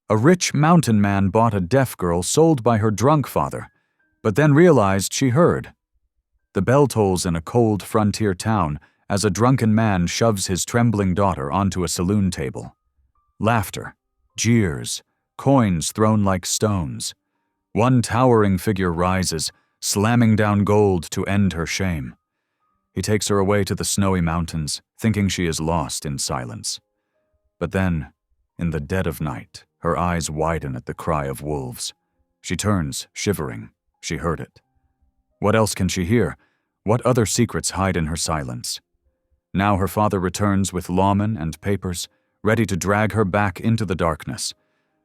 A rich mountain man bought a deaf girl sold by her drunk father, but then realized she heard. The bell tolls in a cold frontier town as a drunken man shoves his trembling daughter onto a saloon table. Laughter, jeers, coins thrown like stones. One towering figure rises, slamming down gold to end her shame. He takes her away to the snowy mountains, thinking she is lost in silence. But then, in the dead of night, her eyes widen at the cry of wolves. She turns, shivering. She heard it. What else can she hear? What other secrets hide in her silence? Now her father returns with lawmen and papers, ready to drag her back into the darkness.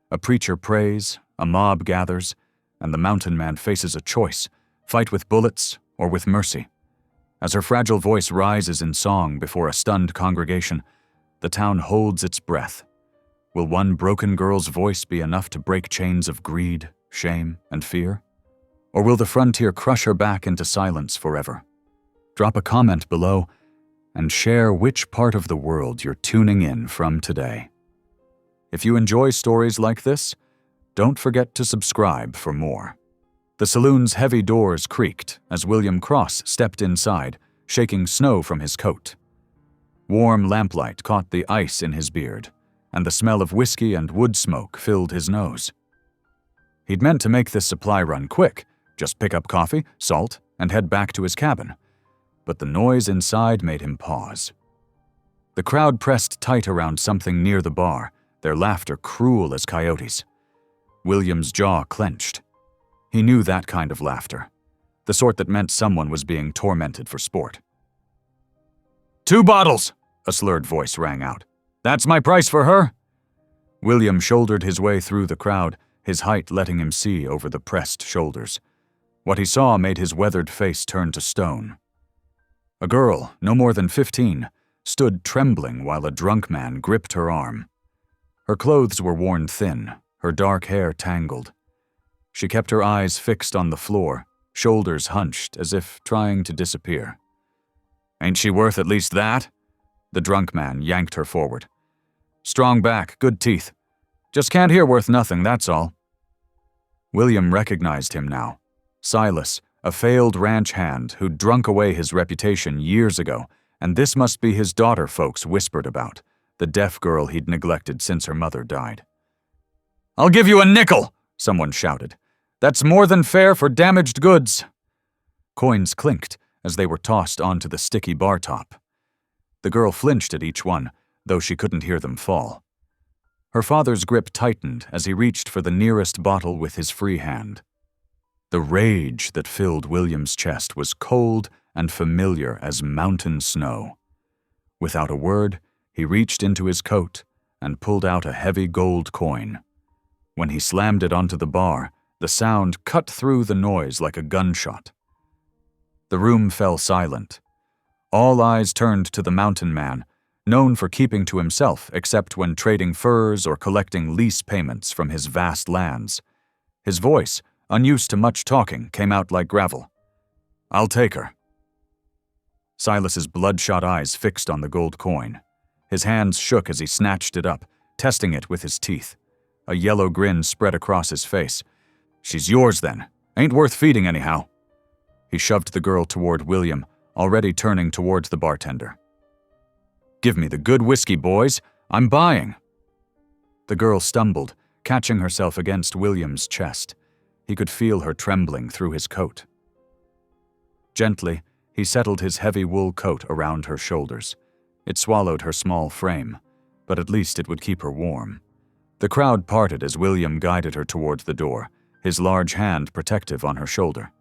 A preacher prays, a mob gathers, and the mountain man faces a choice: fight with bullets or with mercy. As her fragile voice rises in song before a stunned congregation, the town holds its breath. Will one broken girl's voice be enough to break chains of greed, shame, and fear? Or will the frontier crush her back into silence forever? Drop a comment below and share which part of the world you're tuning in from today. If you enjoy stories like this, don't forget to subscribe for more. The saloon's heavy doors creaked as William Cross stepped inside, shaking snow from his coat. Warm lamplight caught the ice in his beard, and the smell of whiskey and wood smoke filled his nose. He'd meant to make this supply run quick, just pick up coffee, salt, and head back to his cabin. But the noise inside made him pause. The crowd pressed tight around something near the bar, their laughter cruel as coyotes. William's jaw clenched. He knew that kind of laughter, the sort that meant someone was being tormented for sport. 2 bottles, a slurred voice rang out. That's my price for her? William shouldered his way through the crowd, his height letting him see over the pressed shoulders. What he saw made his weathered face turn to stone. A girl, no more than 15, stood trembling while a drunk man gripped her arm. Her clothes were worn thin, her dark hair tangled. She kept her eyes fixed on the floor, shoulders hunched as if trying to disappear. Ain't she worth at least that? The drunk man yanked her forward. Strong back, good teeth. Just can't hear worth nothing, that's all. William recognized him now. Silas, a failed ranch hand who'd drunk away his reputation years ago, and this must be his daughter folks whispered about, the deaf girl he'd neglected since her mother died. I'll give you a nickel, someone shouted. That's more than fair for damaged goods. Coins clinked as they were tossed onto the sticky bar top. The girl flinched at each one, though she couldn't hear them fall. Her father's grip tightened as he reached for the nearest bottle with his free hand. The rage that filled William's chest was cold and familiar as mountain snow. Without a word, he reached into his coat and pulled out a heavy gold coin. When he slammed it onto the bar, the sound cut through the noise like a gunshot. The room fell silent. All eyes turned to the mountain man, known for keeping to himself except when trading furs or collecting lease payments from his vast lands. His voice, unused to much talking, came out like gravel. I'll take her. Silas's bloodshot eyes fixed on the gold coin. His hands shook as he snatched it up, testing it with his teeth. A yellow grin spread across his face. She's yours then. Ain't worth feeding anyhow. He shoved the girl toward William, already turning towards the bartender. Give me the good whiskey, boys. I'm buying. The girl stumbled, catching herself against William's chest. He could feel her trembling through his coat. Gently, he settled his heavy wool coat around her shoulders. It swallowed her small frame, but at least it would keep her warm. The crowd parted as William guided her toward the door, his large hand protective on her shoulder.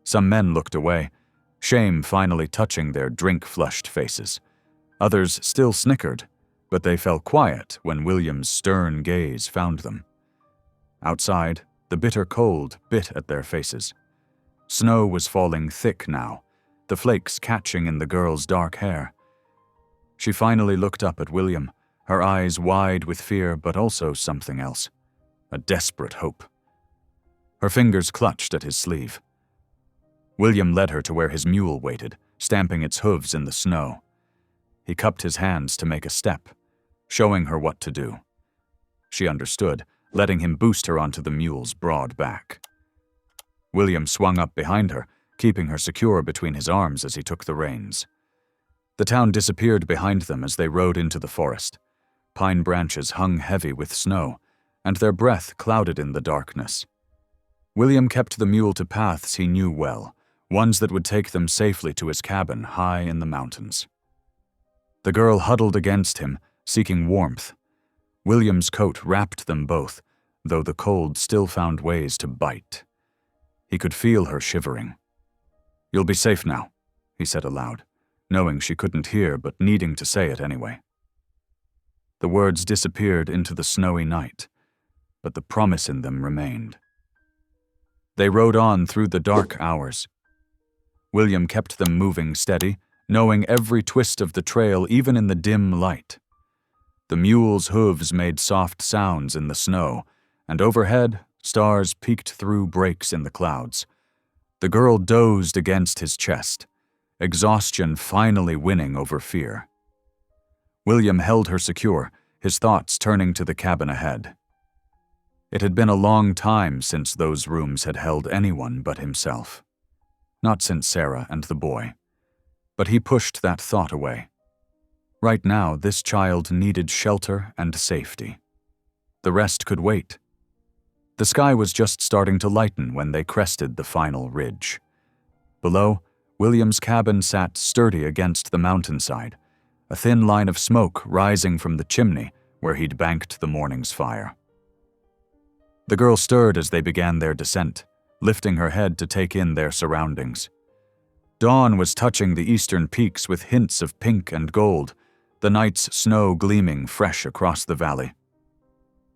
Some men looked away, shame finally touching their drink-flushed faces. Others still snickered, but they fell quiet when William's stern gaze found them. Outside, the bitter cold bit at their faces. Snow was falling thick now, the flakes catching in the girl's dark hair. She finally looked up at William, her eyes wide with fear but also something else, a desperate hope. Her fingers clutched at his sleeve. William led her to where his mule waited, stamping its hooves in the snow. He cupped his hands to make a step, showing her what to do. She understood, letting him boost her onto the mule's broad back. William swung up behind her, keeping her secure between his arms as he took the reins. The town disappeared behind them as they rode into the forest. Pine branches hung heavy with snow, and their breath clouded in the darkness. William kept the mule to paths he knew well, ones that would take them safely to his cabin high in the mountains. The girl huddled against him, seeking warmth. William's coat wrapped them both, though the cold still found ways to bite. He could feel her shivering. "You'll be safe now," he said aloud, knowing she couldn't hear but needing to say it anyway. The words disappeared into the snowy night, but the promise in them remained. They rode on through the dark hours. William kept them moving steady, knowing every twist of the trail even in the dim light. The mule's hooves made soft sounds in the snow, and overhead, stars peeked through breaks in the clouds. The girl dozed against his chest, exhaustion finally winning over fear. William held her secure, his thoughts turning to the cabin ahead. It had been a long time since those rooms had held anyone but himself. Not since Sarah and the boy. But he pushed that thought away. Right now, this child needed shelter and safety. The rest could wait. The sky was just starting to lighten when they crested the final ridge. Below, William's cabin sat sturdy against the mountainside, a thin line of smoke rising from the chimney where he'd banked the morning's fire. The girl stirred as they began their descent, lifting her head to take in their surroundings. Dawn was touching the eastern peaks with hints of pink and gold, the night's snow gleaming fresh across the valley.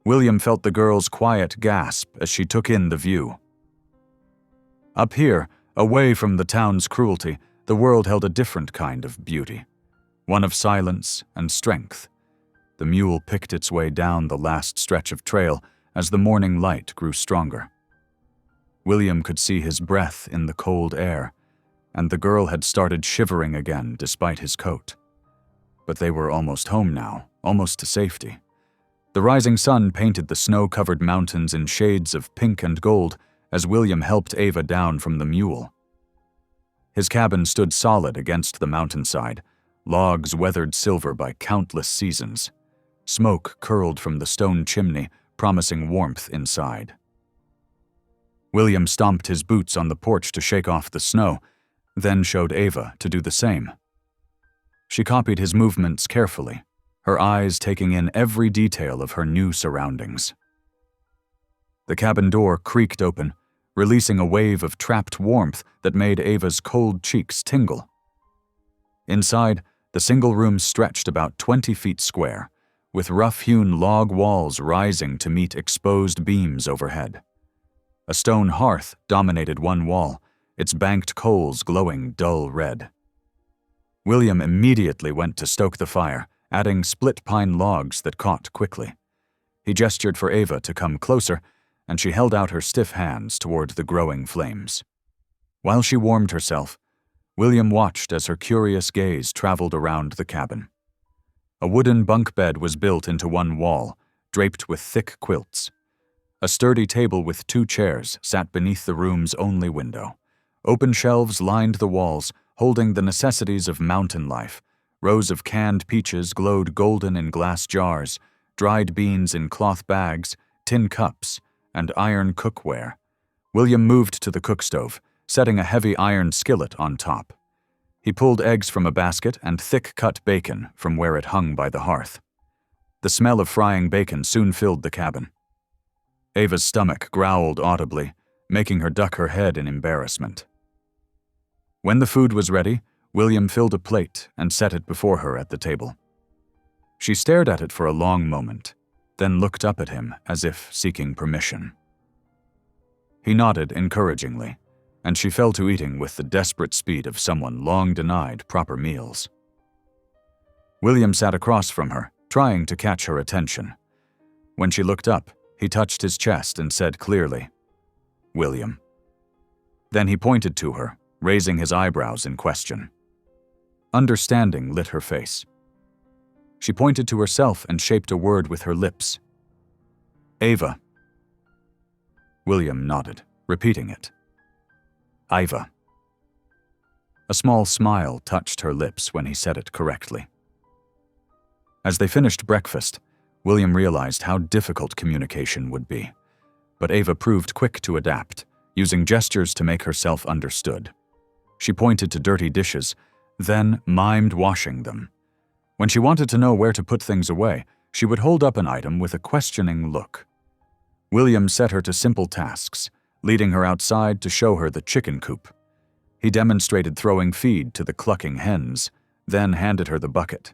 William felt the girl's quiet gasp as she took in the view. Up here, away from the town's cruelty, the world held a different kind of beauty, one of silence and strength. The mule picked its way down the last stretch of trail as the morning light grew stronger. William could see his breath in the cold air, and the girl had started shivering again despite his coat. But they were almost home now, almost to safety. The rising sun painted the snow-covered mountains in shades of pink and gold as William helped Ava down from the mule. His cabin stood solid against the mountainside, logs weathered silver by countless seasons. Smoke curled from the stone chimney, promising warmth inside. William stomped his boots on the porch to shake off the snow, then showed Ava to do the same. She copied his movements carefully, her eyes taking in every detail of her new surroundings. The cabin door creaked open, releasing a wave of trapped warmth that made Ava's cold cheeks tingle. Inside, the single room stretched about 20 feet square, with rough-hewn log walls rising to meet exposed beams overhead. A stone hearth dominated one wall, its banked coals glowing dull red. William immediately went to stoke the fire, adding split pine logs that caught quickly. He gestured for Ava to come closer, and she held out her stiff hands toward the growing flames. While she warmed herself, William watched as her curious gaze traveled around the cabin. A wooden bunk bed was built into one wall, draped with thick quilts. A sturdy table with 2 chairs sat beneath the room's only window. Open shelves lined the walls, holding the necessities of mountain life. Rows of canned peaches glowed golden in glass jars, dried beans in cloth bags, tin cups, and iron cookware. William moved to the cookstove, setting a heavy iron skillet on top. He pulled eggs from a basket and thick-cut bacon from where it hung by the hearth. The smell of frying bacon soon filled the cabin. Ava's stomach growled audibly, making her duck her head in embarrassment. When the food was ready, William filled a plate and set it before her at the table. She stared at it for a long moment, then looked up at him as if seeking permission. He nodded encouragingly, and she fell to eating with the desperate speed of someone long denied proper meals. William sat across from her, trying to catch her attention. When she looked up, he touched his chest and said clearly, "William." Then he pointed to her, raising his eyebrows in question. Understanding lit her face. She pointed to herself and shaped a word with her lips. "Ava," William nodded, repeating it. Iva. A small smile touched her lips when he said it correctly. As they finished breakfast, William realized how difficult communication would be, but Ava proved quick to adapt, using gestures to make herself understood. She pointed to dirty dishes, then mimed washing them. When she wanted to know where to put things away, she would hold up an item with a questioning look. William set her to simple tasks, leading her outside to show her the chicken coop. He demonstrated throwing feed to the clucking hens, then handed her the bucket.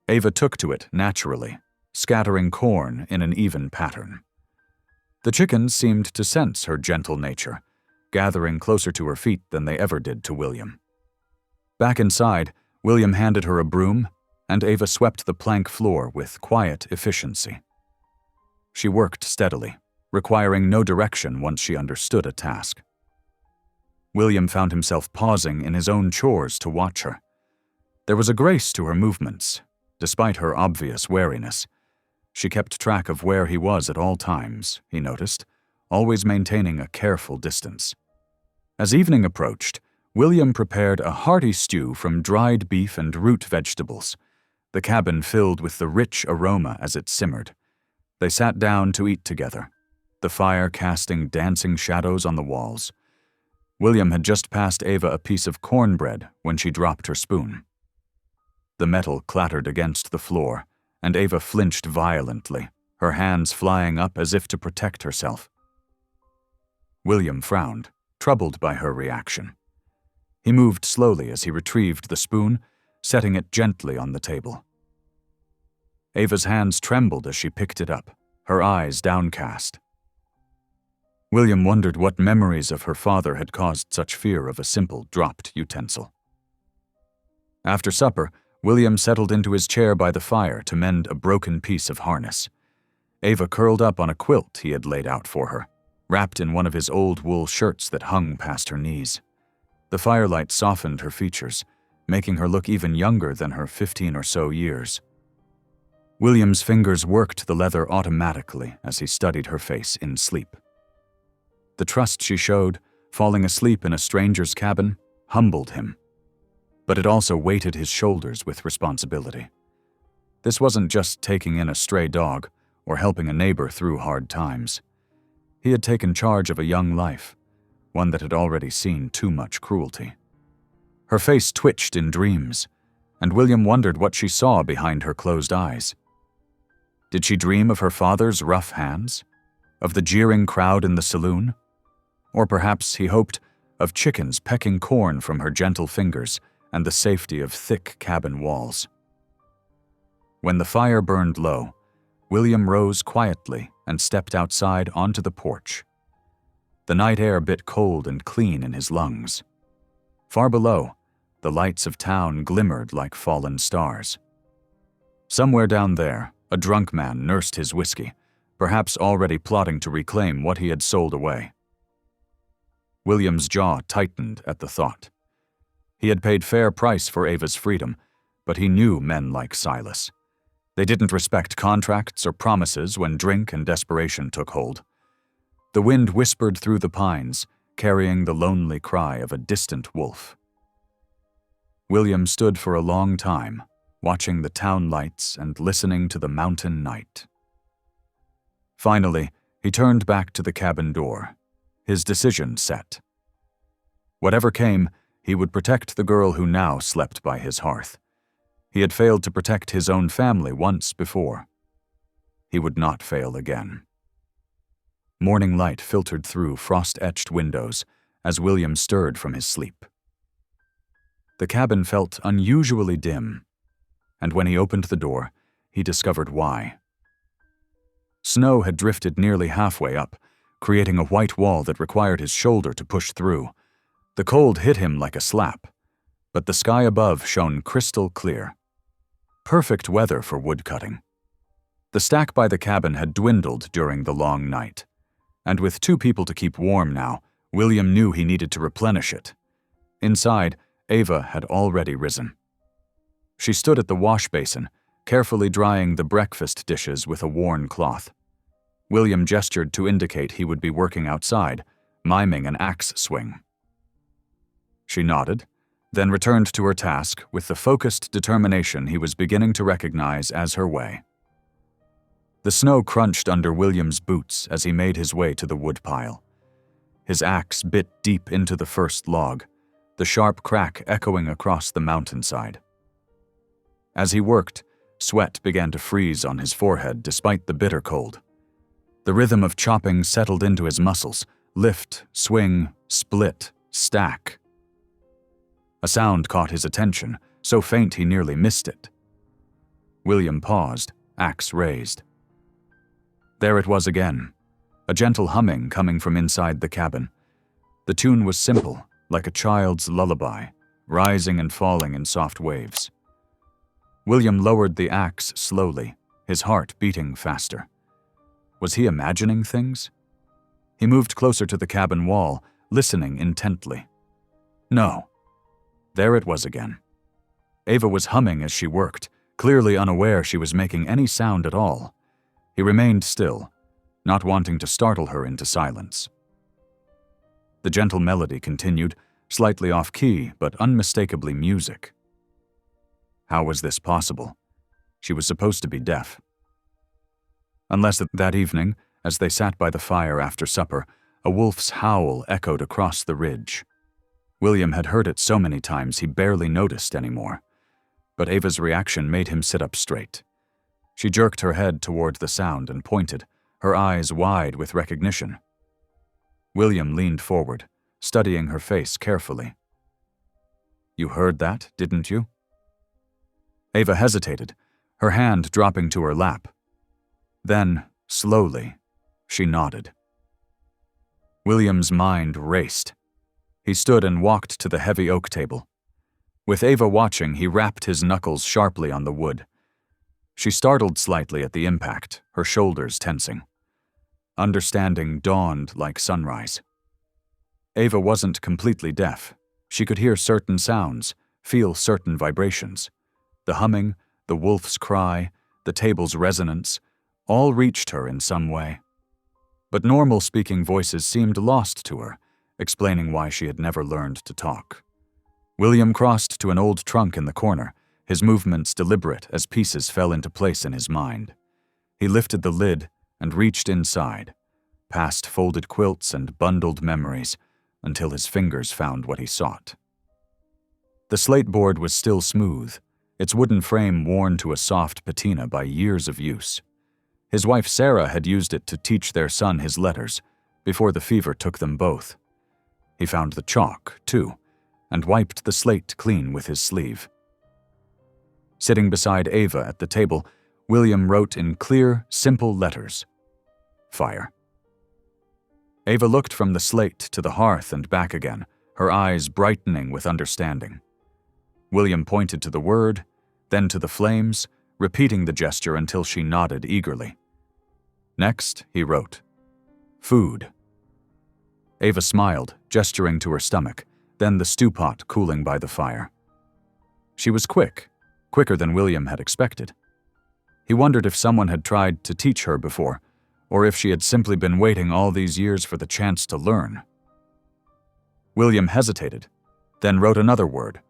Ava took to it naturally, scattering corn in an even pattern. The chickens seemed to sense her gentle nature, gathering closer to her feet than they ever did to William. Back inside, William handed her a broom, and Ava swept the plank floor with quiet efficiency. She worked steadily, requiring no direction once she understood a task. William found himself pausing in his own chores to watch her. There was a grace to her movements, despite her obvious wariness. She kept track of where he was at all times, he noticed, always maintaining a careful distance. As evening approached, William prepared a hearty stew from dried beef and root vegetables, the cabin filled with the rich aroma as it simmered. They sat down to eat together, the fire casting dancing shadows on the walls. William had just passed Ava a piece of cornbread when she dropped her spoon. The metal clattered against the floor, and Ava flinched violently, her hands flying up as if to protect herself. William frowned, troubled by her reaction. He moved slowly as he retrieved the spoon, setting it gently on the table. Ava's hands trembled as she picked it up, her eyes downcast. William wondered what memories of her father had caused such fear of a simple, dropped utensil. After supper, William settled into his chair by the fire to mend a broken piece of harness. Ava curled up on a quilt he had laid out for her, wrapped in one of his old wool shirts that hung past her knees. The firelight softened her features, making her look even younger than her 15 or so years. William's fingers worked the leather automatically as he studied her face in sleep. The trust she showed, falling asleep in a stranger's cabin, humbled him. But it also weighted his shoulders with responsibility. This wasn't just taking in a stray dog or helping a neighbor through hard times. He had taken charge of a young life, one that had already seen too much cruelty. Her face twitched in dreams, and William wondered what she saw behind her closed eyes. Did she dream of her father's rough hands? Of the jeering crowd in the saloon? Or perhaps he hoped of chickens pecking corn from her gentle fingers and the safety of thick cabin walls. When the fire burned low, William rose quietly and stepped outside onto the porch. The night air bit cold and clean in his lungs. Far below, the lights of town glimmered like fallen stars. Somewhere down there, a drunk man nursed his whiskey, perhaps already plotting to reclaim what he had sold away. William's jaw tightened at the thought. He had paid fair price for Ava's freedom, but he knew men like Silas. They didn't respect contracts or promises when drink and desperation took hold. The wind whispered through the pines, carrying the lonely cry of a distant wolf. William stood for a long time, watching the town lights and listening to the mountain night. Finally, he turned back to the cabin door, his decision set. Whatever came, he would protect the girl who now slept by his hearth. He had failed to protect his own family once before. He would not fail again. Morning light filtered through frost-etched windows as William stirred from his sleep. The cabin felt unusually dim, and when he opened the door, he discovered why. Snow had drifted nearly halfway up, creating a white wall that required his shoulder to push through. The cold hit him like a slap, but the sky above shone crystal clear. Perfect weather for woodcutting. The stack by the cabin had dwindled during the long night, and with 2 people to keep warm now, William knew he needed to replenish it. Inside, Ava had already risen. She stood at the wash basin, carefully drying the breakfast dishes with a worn cloth. William gestured to indicate he would be working outside, miming an axe swing. She nodded, then returned to her task with the focused determination he was beginning to recognize as her way. The snow crunched under William's boots as he made his way to the woodpile. His axe bit deep into the first log, the sharp crack echoing across the mountainside. As he worked, sweat began to freeze on his forehead despite the bitter cold. The rhythm of chopping settled into his muscles, lift, swing, split, stack. A sound caught his attention, so faint he nearly missed it. William paused, axe raised. There it was again, a gentle humming coming from inside the cabin. The tune was simple, like a child's lullaby, rising and falling in soft waves. William lowered the axe slowly, his heart beating faster. Was he imagining things? He moved closer to the cabin wall, listening intently. No. There it was again. Ava was humming as she worked, clearly unaware she was making any sound at all. He remained still, not wanting to startle her into silence. The gentle melody continued, slightly off-key, but unmistakably music. How was this possible? She was supposed to be deaf. Unless that evening, as they sat by the fire after supper, a wolf's howl echoed across the ridge. William had heard it so many times he barely noticed anymore. But Ava's reaction made him sit up straight. She jerked her head toward the sound and pointed, her eyes wide with recognition. William leaned forward, studying her face carefully. You heard that, didn't you? Ava hesitated, her hand dropping to her lap. Then, slowly, she nodded. William's mind raced. He stood and walked to the heavy oak table. With Ava watching, he rapped his knuckles sharply on the wood. She startled slightly at the impact, her shoulders tensing. Understanding dawned like sunrise. Ava wasn't completely deaf. She could hear certain sounds, feel certain vibrations. The humming, the wolf's cry, the table's resonance, all reached her in some way. But normal-speaking voices seemed lost to her, explaining why she had never learned to talk. William crossed to an old trunk in the corner, his movements deliberate as pieces fell into place in his mind. He lifted the lid and reached inside, past folded quilts and bundled memories, until his fingers found what he sought. The slate board was still smooth, its wooden frame worn to a soft patina by years of use. His wife Sarah had used it to teach their son his letters, before the fever took them both. He found the chalk, too, and wiped the slate clean with his sleeve. Sitting beside Ava at the table, William wrote in clear, simple letters, "Fire." Ava looked from the slate to the hearth and back again, her eyes brightening with understanding. William pointed to the word, then to the flames, repeating the gesture until she nodded eagerly. Next, he wrote, "Food." Ava smiled, gesturing to her stomach, then the stew pot cooling by the fire. She was quicker than William had expected. He wondered if someone had tried to teach her before, or if she had simply been waiting all these years for the chance to learn. William hesitated, then wrote another word,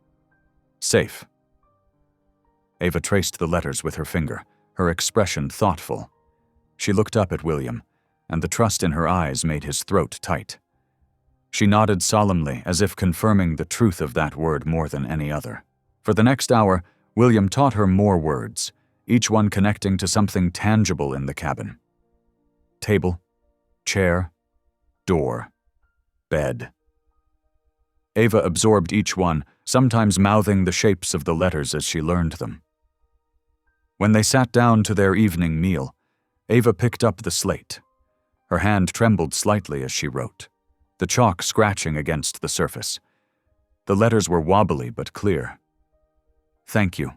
"Safe." Ava traced the letters with her finger, her expression thoughtful. She looked up at William, and the trust in her eyes made his throat tight. She nodded solemnly, as if confirming the truth of that word more than any other. For the next hour, William taught her more words, each one connecting to something tangible in the cabin. Table, chair, door, bed. Ava absorbed each one, sometimes mouthing the shapes of the letters as she learned them. When they sat down to their evening meal, Ava picked up the slate. Her hand trembled slightly as she wrote, the chalk scratching against the surface. The letters were wobbly but clear. "Thank you."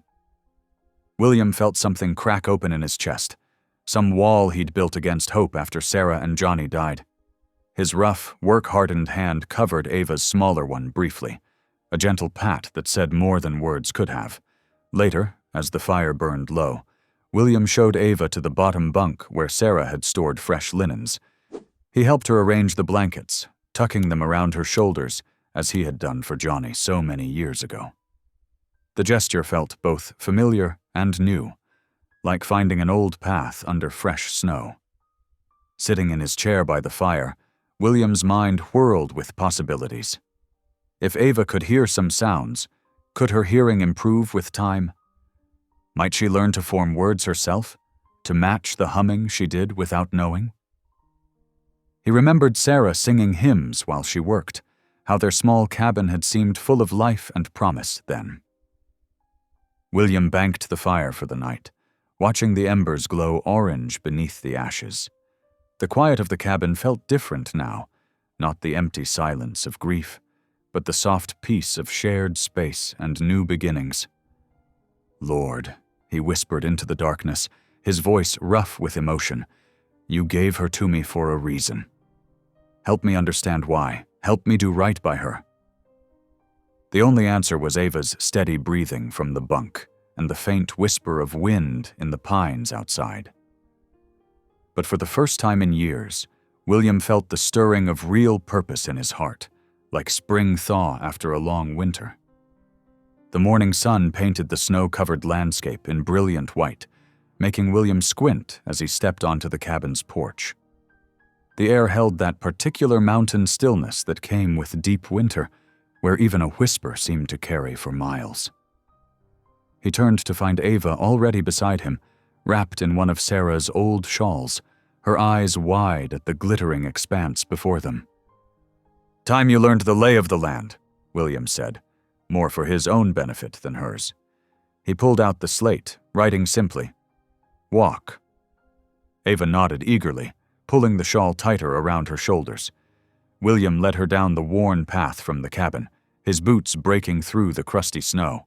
William felt something crack open in his chest, some wall he'd built against hope after Sarah and Johnny died. His rough, work-hardened hand covered Ava's smaller one briefly, a gentle pat that said more than words could have. Later, as the fire burned low, William showed Ava to the bottom bunk where Sarah had stored fresh linens. He helped her arrange the blankets, tucking them around her shoulders as he had done for Johnny so many years ago. The gesture felt both familiar and new, like finding an old path under fresh snow. Sitting in his chair by the fire, William's mind whirled with possibilities. If Ava could hear some sounds, could her hearing improve with time? Might she learn to form words herself, to match the humming she did without knowing? He remembered Sarah singing hymns while she worked, how their small cabin had seemed full of life and promise then. William banked the fire for the night, watching the embers glow orange beneath the ashes. The quiet of the cabin felt different now, not the empty silence of grief, but the soft peace of shared space and new beginnings. "Lord," he whispered into the darkness, his voice rough with emotion, "you gave her to me for a reason. Help me understand why. Help me do right by her." The only answer was Ava's steady breathing from the bunk and the faint whisper of wind in the pines outside. But for the first time in years, William felt the stirring of real purpose in his heart, like spring thaw after a long winter. The morning sun painted the snow-covered landscape in brilliant white, making William squint as he stepped onto the cabin's porch. The air held that particular mountain stillness that came with deep winter, where even a whisper seemed to carry for miles. He turned to find Ava already beside him, wrapped in one of Sarah's old shawls, her eyes wide at the glittering expanse before them. "Time you learned the lay of the land," William said, more for his own benefit than hers. He pulled out the slate, writing simply, "Walk." Ava nodded eagerly, pulling the shawl tighter around her shoulders. William led her down the worn path from the cabin, his boots breaking through the crusty snow.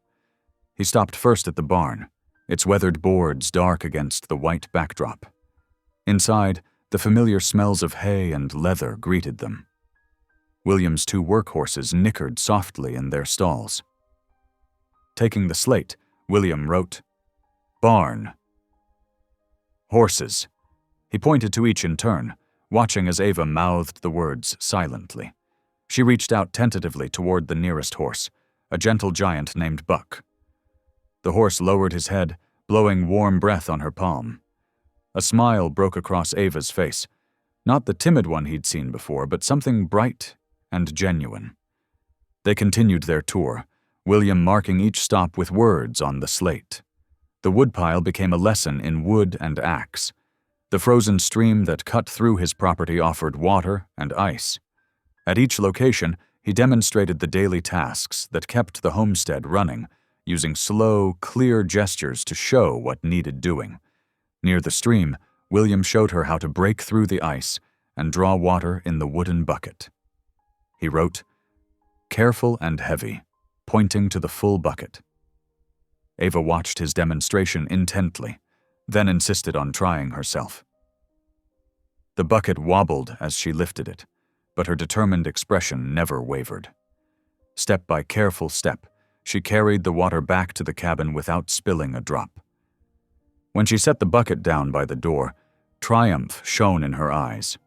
He stopped first at the barn, its weathered boards dark against the white backdrop. Inside, the familiar smells of hay and leather greeted them. William's 2 workhorses nickered softly in their stalls. Taking the slate, William wrote, "Barn." "Horses." He pointed to each in turn, watching as Ava mouthed the words silently. She reached out tentatively toward the nearest horse, a gentle giant named Buck. The horse lowered his head, blowing warm breath on her palm. A smile broke across Ava's face, not the timid one he'd seen before, but something bright and genuine. They continued their tour, William marking each stop with words on the slate. The woodpile became a lesson in wood and axe. The frozen stream that cut through his property offered water and ice. At each location, he demonstrated the daily tasks that kept the homestead running, using slow, clear gestures to show what needed doing. Near the stream, William showed her how to break through the ice and draw water in the wooden bucket. He wrote, "Careful and heavy," pointing to the full bucket. Ava watched his demonstration intently, then insisted on trying herself. The bucket wobbled as she lifted it, but her determined expression never wavered. Step by careful step, she carried the water back to the cabin without spilling a drop. When she set the bucket down by the door, triumph shone in her eyes.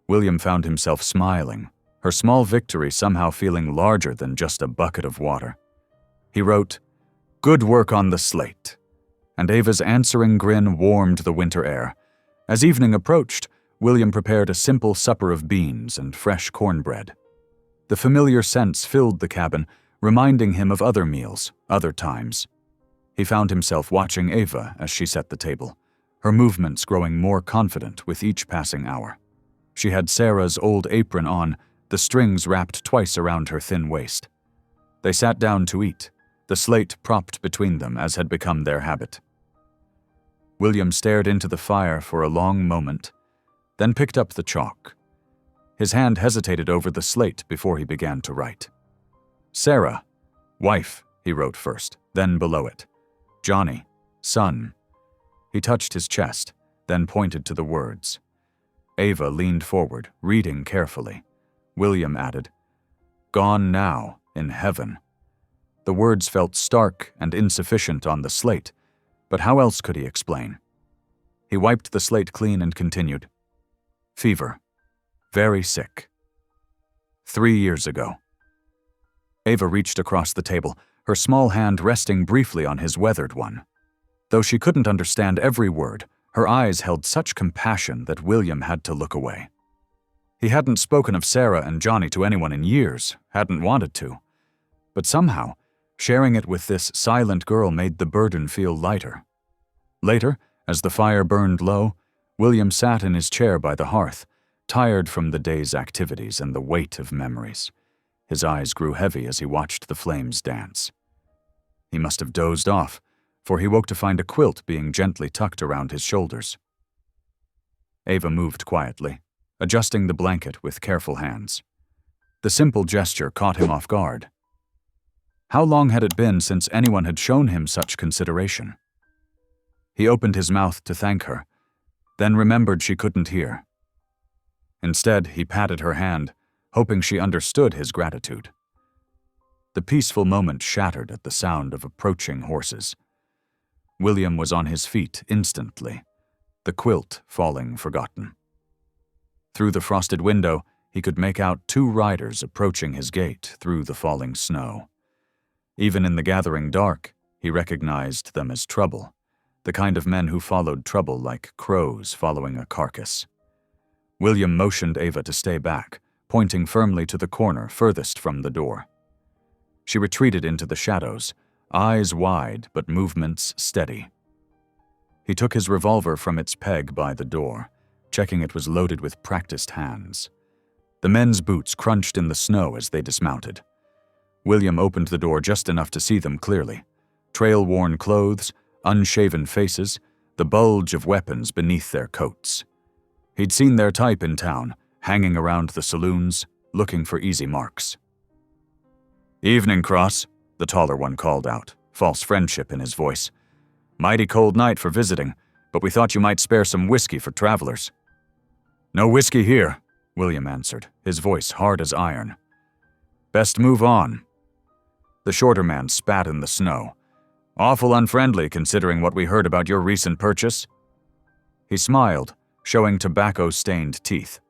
William found himself smiling, her small victory somehow feeling larger than just a bucket of water. He wrote, "Good work on the slate," and Ava's answering grin warmed the winter air. As evening approached, William prepared a simple supper of beans and fresh cornbread. The familiar scents filled the cabin, reminding him of other meals, other times. He found himself watching Ava as she set the table, her movements growing more confident with each passing hour. She had Sarah's old apron on, the strings wrapped twice around her thin waist. They sat down to eat, the slate propped between them as had become their habit. William stared into the fire for a long moment, then picked up the chalk. His hand hesitated over the slate before he began to write. "Sarah, wife," he wrote first, then below it. "Johnny, son." He touched his chest, then pointed to the words. Ava leaned forward, reading carefully. William added, "Gone now, in heaven." The words felt stark and insufficient on the slate, but how else could he explain? He wiped the slate clean and continued. Fever. Very sick. 3 years ago. Ava reached across the table, her small hand resting briefly on his weathered one. Though she couldn't understand every word, her eyes held such compassion that William had to look away. He hadn't spoken of Sarah and Johnny to anyone in years, hadn't wanted to. But somehow, sharing it with this silent girl made the burden feel lighter. Later, as the fire burned low, William sat in his chair by the hearth, tired from the day's activities and the weight of memories. His eyes grew heavy as he watched the flames dance. He must have dozed off, for he woke to find a quilt being gently tucked around his shoulders. Ava moved quietly, adjusting the blanket with careful hands. The simple gesture caught him off guard. How long had it been since anyone had shown him such consideration? He opened his mouth to thank her, then remembered she couldn't hear. Instead, he patted her hand, hoping she understood his gratitude. The peaceful moment shattered at the sound of approaching horses. William was on his feet instantly, the quilt falling forgotten. Through the frosted window, he could make out 2 riders approaching his gate through the falling snow. Even in the gathering dark, he recognized them as trouble, the kind of men who followed trouble like crows following a carcass. William motioned Ava to stay back, pointing firmly to the corner furthest from the door. She retreated into the shadows, eyes wide but movements steady. He took his revolver from its peg by the door, checking it was loaded with practiced hands. The men's boots crunched in the snow as they dismounted. William opened the door just enough to see them clearly. Trail-worn clothes, unshaven faces, the bulge of weapons beneath their coats. He'd seen their type in town, hanging around the saloons, looking for easy marks. "Evening, Cross," the taller one called out, false friendship in his voice. "Mighty cold night for visiting, but we thought you might spare some whiskey for travelers." "No whiskey here," William answered, his voice hard as iron. "Best move on." The shorter man spat in the snow. "Awful unfriendly considering what we heard about your recent purchase." He smiled, showing tobacco-stained teeth.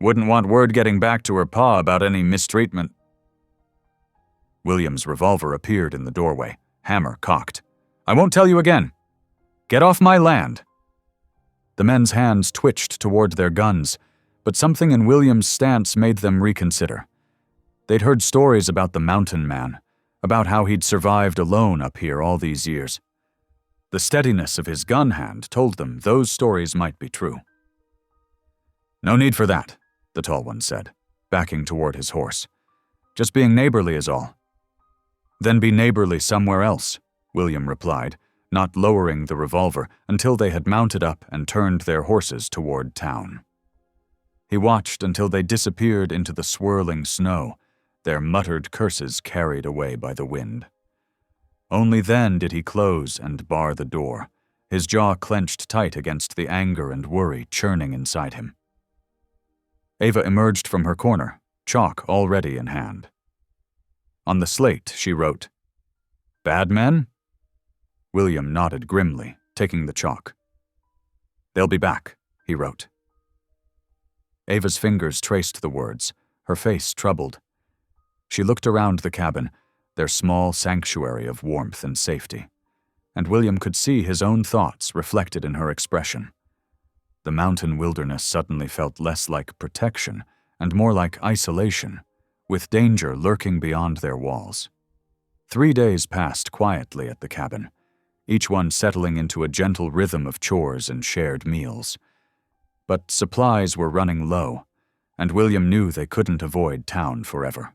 "Wouldn't want word getting back to her pa about any mistreatment." William's revolver appeared in the doorway, hammer cocked. "I won't tell you again. Get off my land." The men's hands twitched toward their guns, but something in William's stance made them reconsider. They'd heard stories about the mountain man, about how he'd survived alone up here all these years. The steadiness of his gun hand told them those stories might be true. "No need for that," the tall one said, backing toward his horse. "Just being neighborly is all." "Then be neighborly somewhere else," William replied, not lowering the revolver until they had mounted up and turned their horses toward town. He watched until they disappeared into the swirling snow, their muttered curses carried away by the wind. Only then did he close and bar the door, his jaw clenched tight against the anger and worry churning inside him. Ava emerged from her corner, chalk already in hand. On the slate, she wrote, "Bad men?" William nodded grimly, taking the chalk. "They'll be back," he wrote. Ava's fingers traced the words, her face troubled. She looked around the cabin, their small sanctuary of warmth and safety, and William could see his own thoughts reflected in her expression. The mountain wilderness suddenly felt less like protection and more like isolation, with danger lurking beyond their walls. 3 days passed quietly at the cabin, each one settling into a gentle rhythm of chores and shared meals. But supplies were running low, and William knew they couldn't avoid town forever.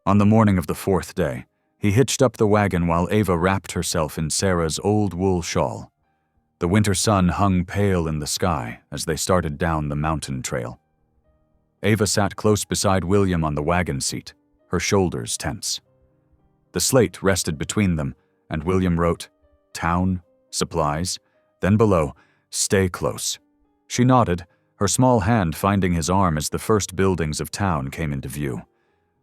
On the morning of the 4th day, he hitched up the wagon while Ava wrapped herself in Sarah's old wool shawl. The winter sun hung pale in the sky as they started down the mountain trail. Ava sat close beside William on the wagon seat, her shoulders tense. The slate rested between them, and William wrote, "Town, supplies," then below, "Stay close." She nodded, her small hand finding his arm as the first buildings of town came into view.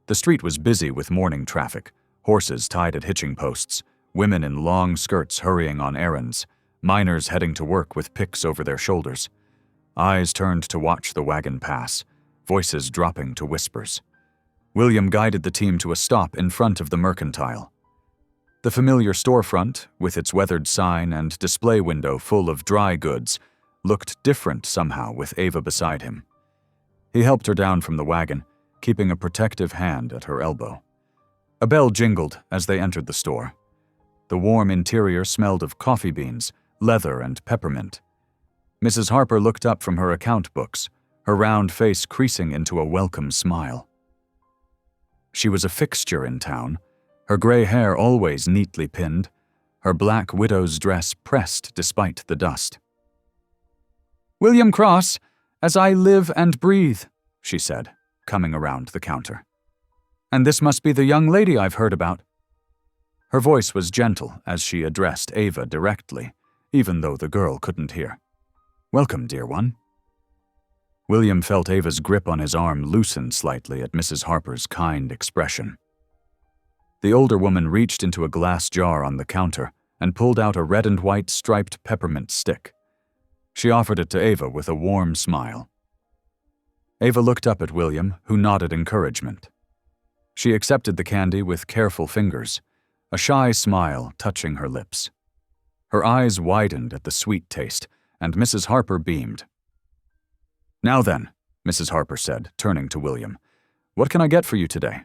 The street was busy with morning traffic, horses tied at hitching posts, women in long skirts hurrying on errands, miners heading to work with picks over their shoulders. Eyes turned to watch the wagon pass, voices dropping to whispers. William guided the team to a stop in front of the mercantile. The familiar storefront, with its weathered sign and display window full of dry goods, looked different somehow with Ava beside him. He helped her down from the wagon, keeping a protective hand at her elbow. A bell jingled as they entered the store. The warm interior smelled of coffee beans, leather, and peppermint. Mrs. Harper looked up from her account books, her round face creasing into a welcome smile. She was a fixture in town, her gray hair always neatly pinned, her black widow's dress pressed despite the dust. "William Cross, as I live and breathe," she said, coming around the counter. "And this must be the young lady I've heard about." Her voice was gentle as she addressed Ava directly, even though the girl couldn't hear. "Welcome, dear one." William felt Ava's grip on his arm loosen slightly at Mrs. Harper's kind expression. The older woman reached into a glass jar on the counter and pulled out a red and white striped peppermint stick. She offered it to Ava with a warm smile. Ava looked up at William, who nodded encouragement. She accepted the candy with careful fingers, a shy smile touching her lips. Her eyes widened at the sweet taste, and Mrs. Harper beamed. "Now then," Mrs. Harper said, turning to William, "what can I get for you today?"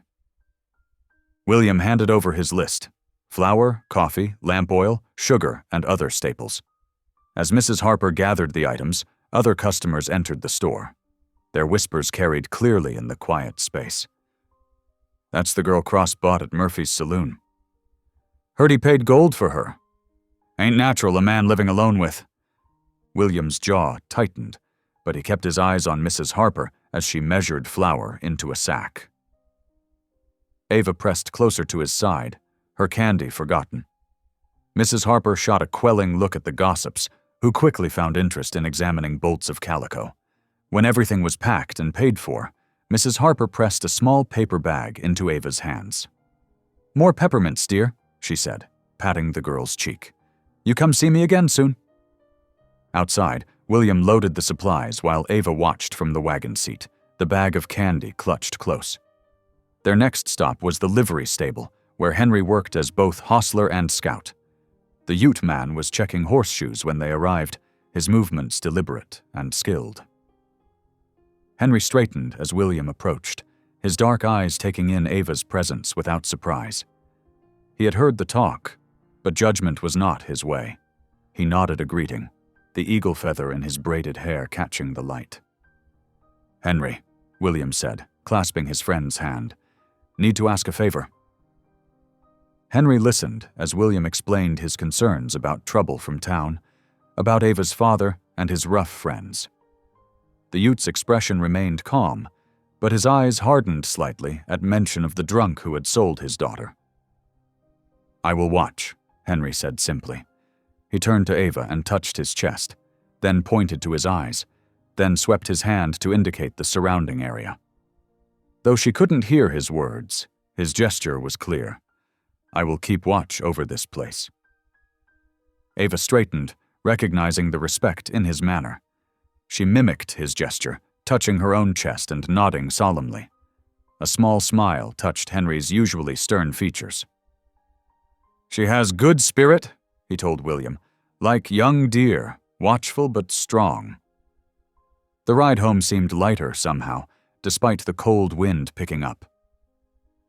William handed over his list: flour, coffee, lamp oil, sugar, and other staples. As Mrs. Harper gathered the items, other customers entered the store. Their whispers carried clearly in the quiet space. "That's the girl Cross bought at Murphy's saloon. Heard he paid gold for her. Ain't natural, a man living alone with." William's jaw tightened, but he kept his eyes on Mrs. Harper as she measured flour into a sack. Ava pressed closer to his side, her candy forgotten. Mrs. Harper shot a quelling look at the gossips, who quickly found interest in examining bolts of calico. When everything was packed and paid for, Mrs. Harper pressed a small paper bag into Ava's hands. "More peppermints, dear," she said, patting the girl's cheek. "You come see me again soon." Outside, William loaded the supplies while Ava watched from the wagon seat, the bag of candy clutched close. Their next stop was the livery stable, where Henry worked as both hostler and scout. The Ute man was checking horseshoes when they arrived, his movements deliberate and skilled. Henry straightened as William approached, his dark eyes taking in Ava's presence without surprise. He had heard the talk, but judgment was not his way. He nodded a greeting, the eagle feather in his braided hair catching the light. "Henry," William said, clasping his friend's hand, "need to ask a favor." Henry listened as William explained his concerns about trouble from town, about Ava's father and his rough friends. The Ute's expression remained calm, but his eyes hardened slightly at mention of the drunk who had sold his daughter. "I will watch," Henry said simply. He turned to Ava and touched his chest, then pointed to his eyes, then swept his hand to indicate the surrounding area. Though she couldn't hear his words, his gesture was clear. "I will keep watch over this place." Ava straightened, recognizing the respect in his manner. She mimicked his gesture, touching her own chest and nodding solemnly. A small smile touched Henry's usually stern features. "She has good spirit," he told William, "like young deer, watchful but strong." The ride home seemed lighter somehow, despite the cold wind picking up.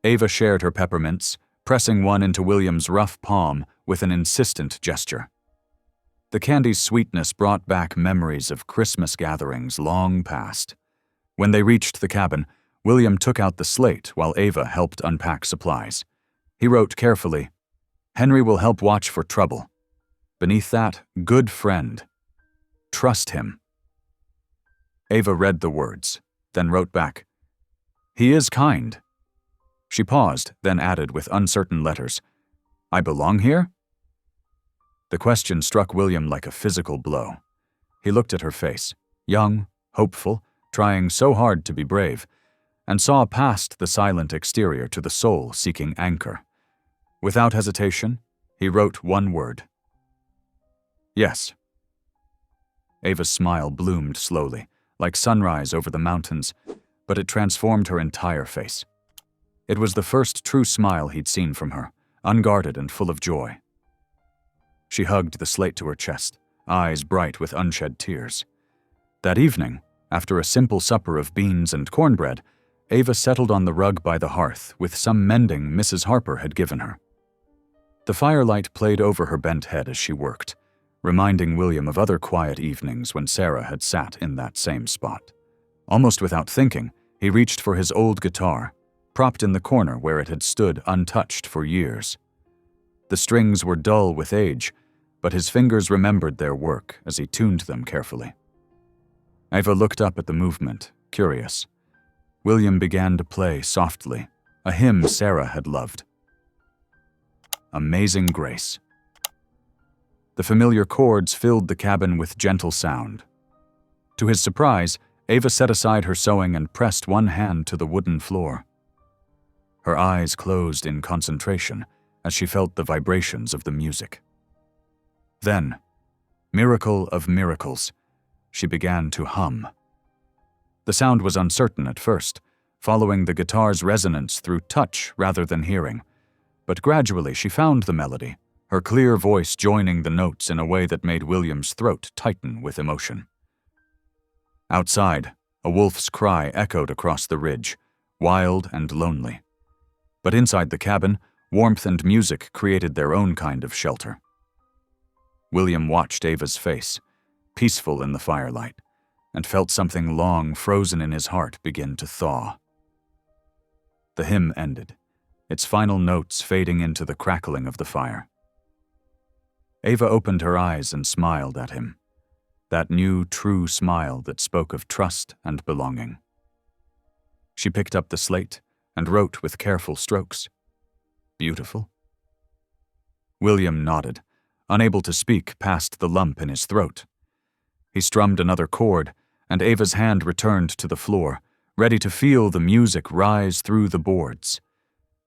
Ava shared her peppermints, pressing one into William's rough palm with an insistent gesture. The candy's sweetness brought back memories of Christmas gatherings long past. When they reached the cabin, William took out the slate while Ava helped unpack supplies. He wrote carefully, "Henry will help watch for trouble." Beneath that, "Good friend. Trust him." Ava read the words, then wrote back, "He is kind." She paused, then added with uncertain letters, "I belong here?" The question struck William like a physical blow. He looked at her face, young, hopeful, trying so hard to be brave, and saw past the silent exterior to the soul seeking anchor. Without hesitation, he wrote one word. Yes. Ava's smile bloomed slowly, like sunrise over the mountains, but it transformed her entire face. It was the first true smile he'd seen from her, unguarded and full of joy. She hugged the slate to her chest, eyes bright with unshed tears. That evening, after a simple supper of beans and cornbread, Ava settled on the rug by the hearth with some mending Mrs. Harper had given her. The firelight played over her bent head as she worked, reminding William of other quiet evenings when Sarah had sat in that same spot. Almost without thinking, he reached for his old guitar, propped in the corner where it had stood untouched for years. The strings were dull with age, but his fingers remembered their work as he tuned them carefully. Ava looked up at the movement, curious. William began to play softly, a hymn Sarah had loved. Amazing Grace. The familiar chords filled the cabin with gentle sound. To his surprise, Ava set aside her sewing and pressed one hand to the wooden floor. Her eyes closed in concentration as she felt the vibrations of the music. Then, miracle of miracles, she began to hum. The sound was uncertain at first, following the guitar's resonance through touch rather than hearing, but gradually she found the melody, her clear voice joining the notes in a way that made William's throat tighten with emotion. Outside, a wolf's cry echoed across the ridge, wild and lonely. But inside the cabin, warmth and music created their own kind of shelter. William watched Ava's face, peaceful in the firelight, and felt something long frozen in his heart begin to thaw. The hymn ended, its final notes fading into the crackling of the fire. Ava opened her eyes and smiled at him, that new, true smile that spoke of trust and belonging. She picked up the slate and wrote with careful strokes. Beautiful? William nodded, unable to speak past the lump in his throat. He strummed another chord, and Ava's hand returned to the floor, ready to feel the music rise through the boards.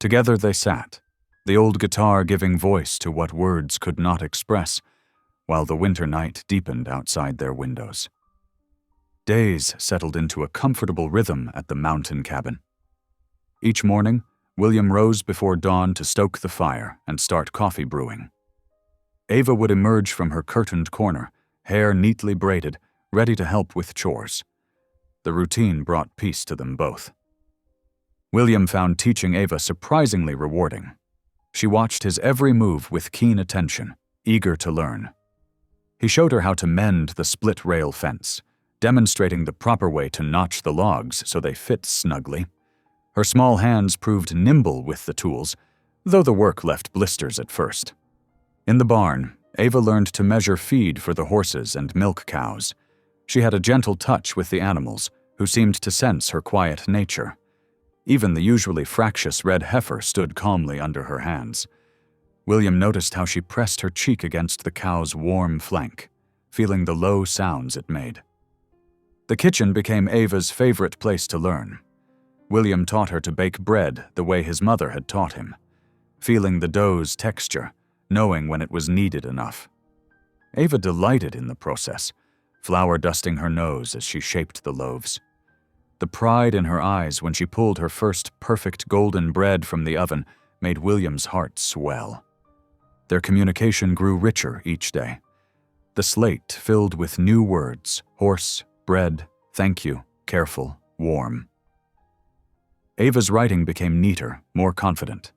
Together they sat, the old guitar giving voice to what words could not express, while the winter night deepened outside their windows. Days settled into a comfortable rhythm at the mountain cabin. Each morning, William rose before dawn to stoke the fire and start coffee brewing. Ava would emerge from her curtained corner, hair neatly braided, ready to help with chores. The routine brought peace to them both. William found teaching Ava surprisingly rewarding. She watched his every move with keen attention, eager to learn. He showed her how to mend the split-rail fence, demonstrating the proper way to notch the logs so they fit snugly. Her small hands proved nimble with the tools, though the work left blisters at first. In the barn, Ava learned to measure feed for the horses and milk cows. She had a gentle touch with the animals, who seemed to sense her quiet nature. Even the usually fractious red heifer stood calmly under her hands. William noticed how she pressed her cheek against the cow's warm flank, feeling the low sounds it made. The kitchen became Ava's favorite place to learn. William taught her to bake bread the way his mother had taught him, feeling the dough's texture, knowing when it was kneaded enough. Ava delighted in the process, flour dusting her nose as she shaped the loaves. The pride in her eyes when she pulled her first perfect golden bread from the oven made William's heart swell. Their communication grew richer each day. The slate filled with new words: horse, bread, thank you, careful, warm. Ava's writing became neater, more confident.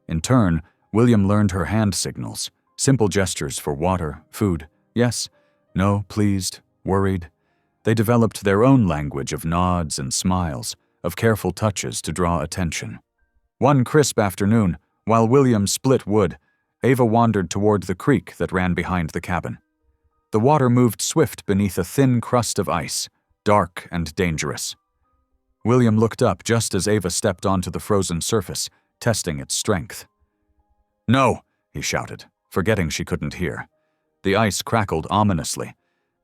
In turn, William learned her hand signals, simple gestures for water, food, yes, no, pleased, worried. They developed their own language of nods and smiles, of careful touches to draw attention. One crisp afternoon, while William split wood, Ava wandered toward the creek that ran behind the cabin. The water moved swift beneath a thin crust of ice, dark and dangerous. William looked up just as Ava stepped onto the frozen surface, testing its strength. "No!" he shouted, forgetting she couldn't hear. The ice crackled ominously.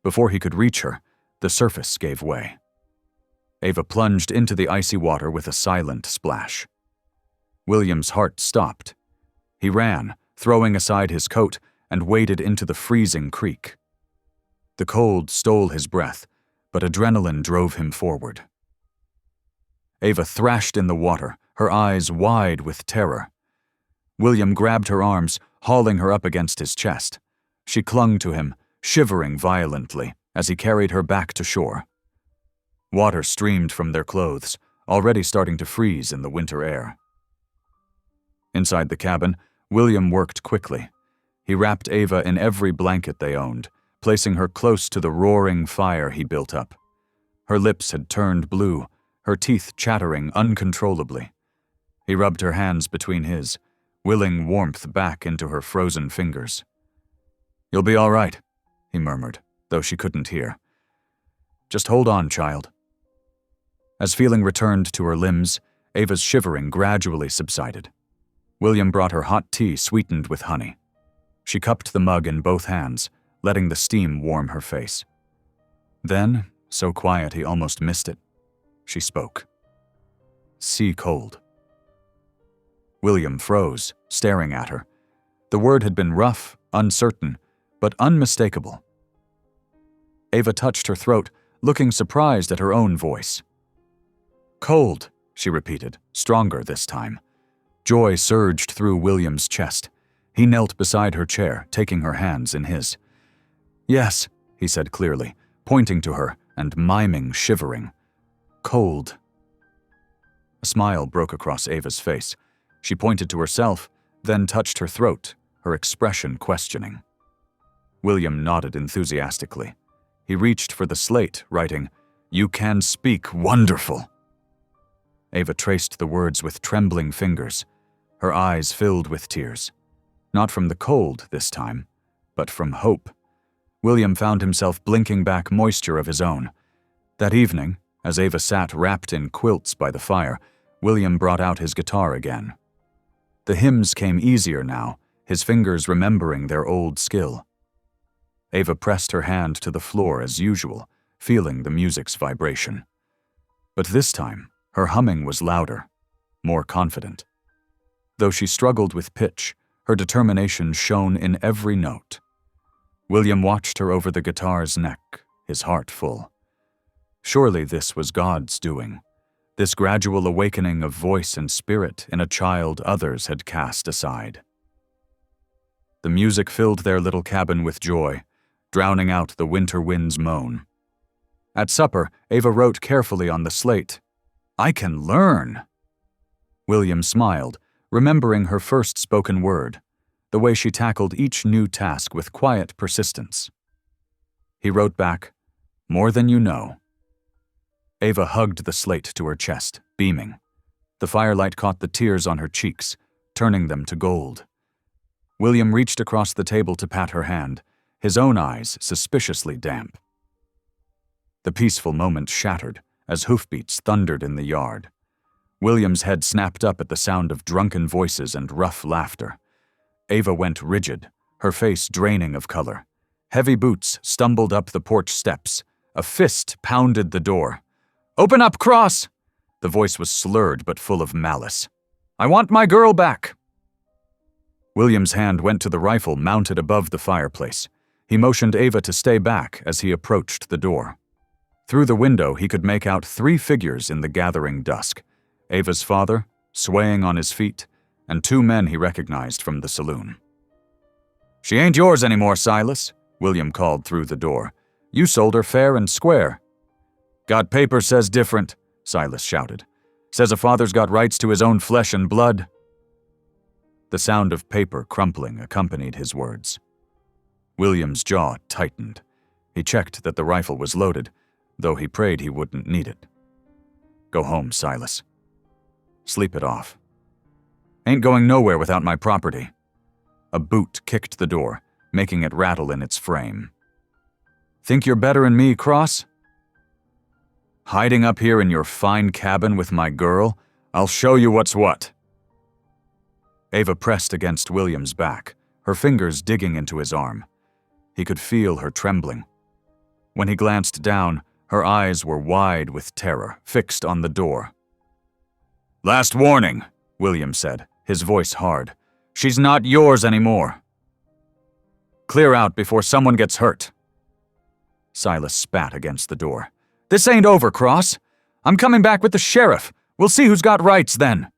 Before he could reach her, the surface gave way. Ava plunged into the icy water with a silent splash. William's heart stopped. He ran, throwing aside his coat and waded into the freezing creek. The cold stole his breath, but adrenaline drove him forward. Ava thrashed in the water, her eyes wide with terror. William grabbed her arms, hauling her up against his chest. She clung to him, shivering violently as he carried her back to shore. Water streamed from their clothes, already starting to freeze in the winter air. Inside the cabin, William worked quickly. He wrapped Ava in every blanket they owned, placing her close to the roaring fire he built up. Her lips had turned blue, her teeth chattering uncontrollably. He rubbed her hands between his, willing warmth back into her frozen fingers. "You'll be all right," he murmured, though she couldn't hear. "Just hold on, child." As feeling returned to her limbs, Ava's shivering gradually subsided. William brought her hot tea sweetened with honey. She cupped the mug in both hands, letting the steam warm her face. Then, so quiet he almost missed it, she spoke. "Sea cold." William froze, staring at her. The word had been rough, uncertain, but unmistakable. Ava touched her throat, looking surprised at her own voice. "Cold," she repeated, stronger this time. Joy surged through William's chest. He knelt beside her chair, taking her hands in his. "Yes," he said clearly, pointing to her and miming shivering. "Cold." A smile broke across Ava's face. She pointed to herself, then touched her throat, her expression questioning. William nodded enthusiastically. He reached for the slate, writing, "You can speak wonderful." Ava traced the words with trembling fingers. Her eyes filled with tears. Not from the cold this time, but from hope. William found himself blinking back moisture of his own. That evening, as Ava sat wrapped in quilts by the fire, William brought out his guitar again. The hymns came easier now, his fingers remembering their old skill. Ava pressed her hand to the floor as usual, feeling the music's vibration. But this time, her humming was louder, more confident. Though she struggled with pitch, her determination shone in every note. William watched her over the guitar's neck, his heart full. Surely this was God's doing, this gradual awakening of voice and spirit in a child others had cast aside. The music filled their little cabin with joy, drowning out the winter wind's moan. At supper, Ava wrote carefully on the slate, "I can learn." William smiled, remembering her first spoken word, the way she tackled each new task with quiet persistence. He wrote back, "More than you know." Ava hugged the slate to her chest, beaming. The firelight caught the tears on her cheeks, turning them to gold. William reached across the table to pat her hand, his own eyes suspiciously damp. The peaceful moment shattered as hoofbeats thundered in the yard. William's head snapped up at the sound of drunken voices and rough laughter. Ava went rigid, her face draining of color. Heavy boots stumbled up the porch steps. A fist pounded the door. "Open up, Cross!" The voice was slurred but full of malice. "I want my girl back!" William's hand went to the rifle mounted above the fireplace. He motioned Ava to stay back as he approached the door. Through the window, he could make out 3 figures in the gathering dusk. Ava's father, swaying on his feet, and 2 men he recognized from the saloon. "She ain't yours anymore, Silas," William called through the door. "You sold her fair and square." "Got paper says different," Silas shouted. "Says a father's got rights to his own flesh and blood." The sound of paper crumpling accompanied his words. William's jaw tightened. He checked that the rifle was loaded, though he prayed he wouldn't need it. "Go home, Silas. Sleep it off. Ain't going nowhere without my property." A boot kicked the door, making it rattle in its frame. "Think you're better'n me, Cross? Hiding up here in your fine cabin with my girl? I'll show you what's what." Ava pressed against William's back, her fingers digging into his arm. He could feel her trembling. When he glanced down, her eyes were wide with terror, fixed on the door. "Last warning," William said, his voice hard. "She's not yours anymore." Clear out before someone gets hurt." Silas spat against the door. "This ain't over, Cross. I'm coming back with the sheriff. We'll see who's got rights then."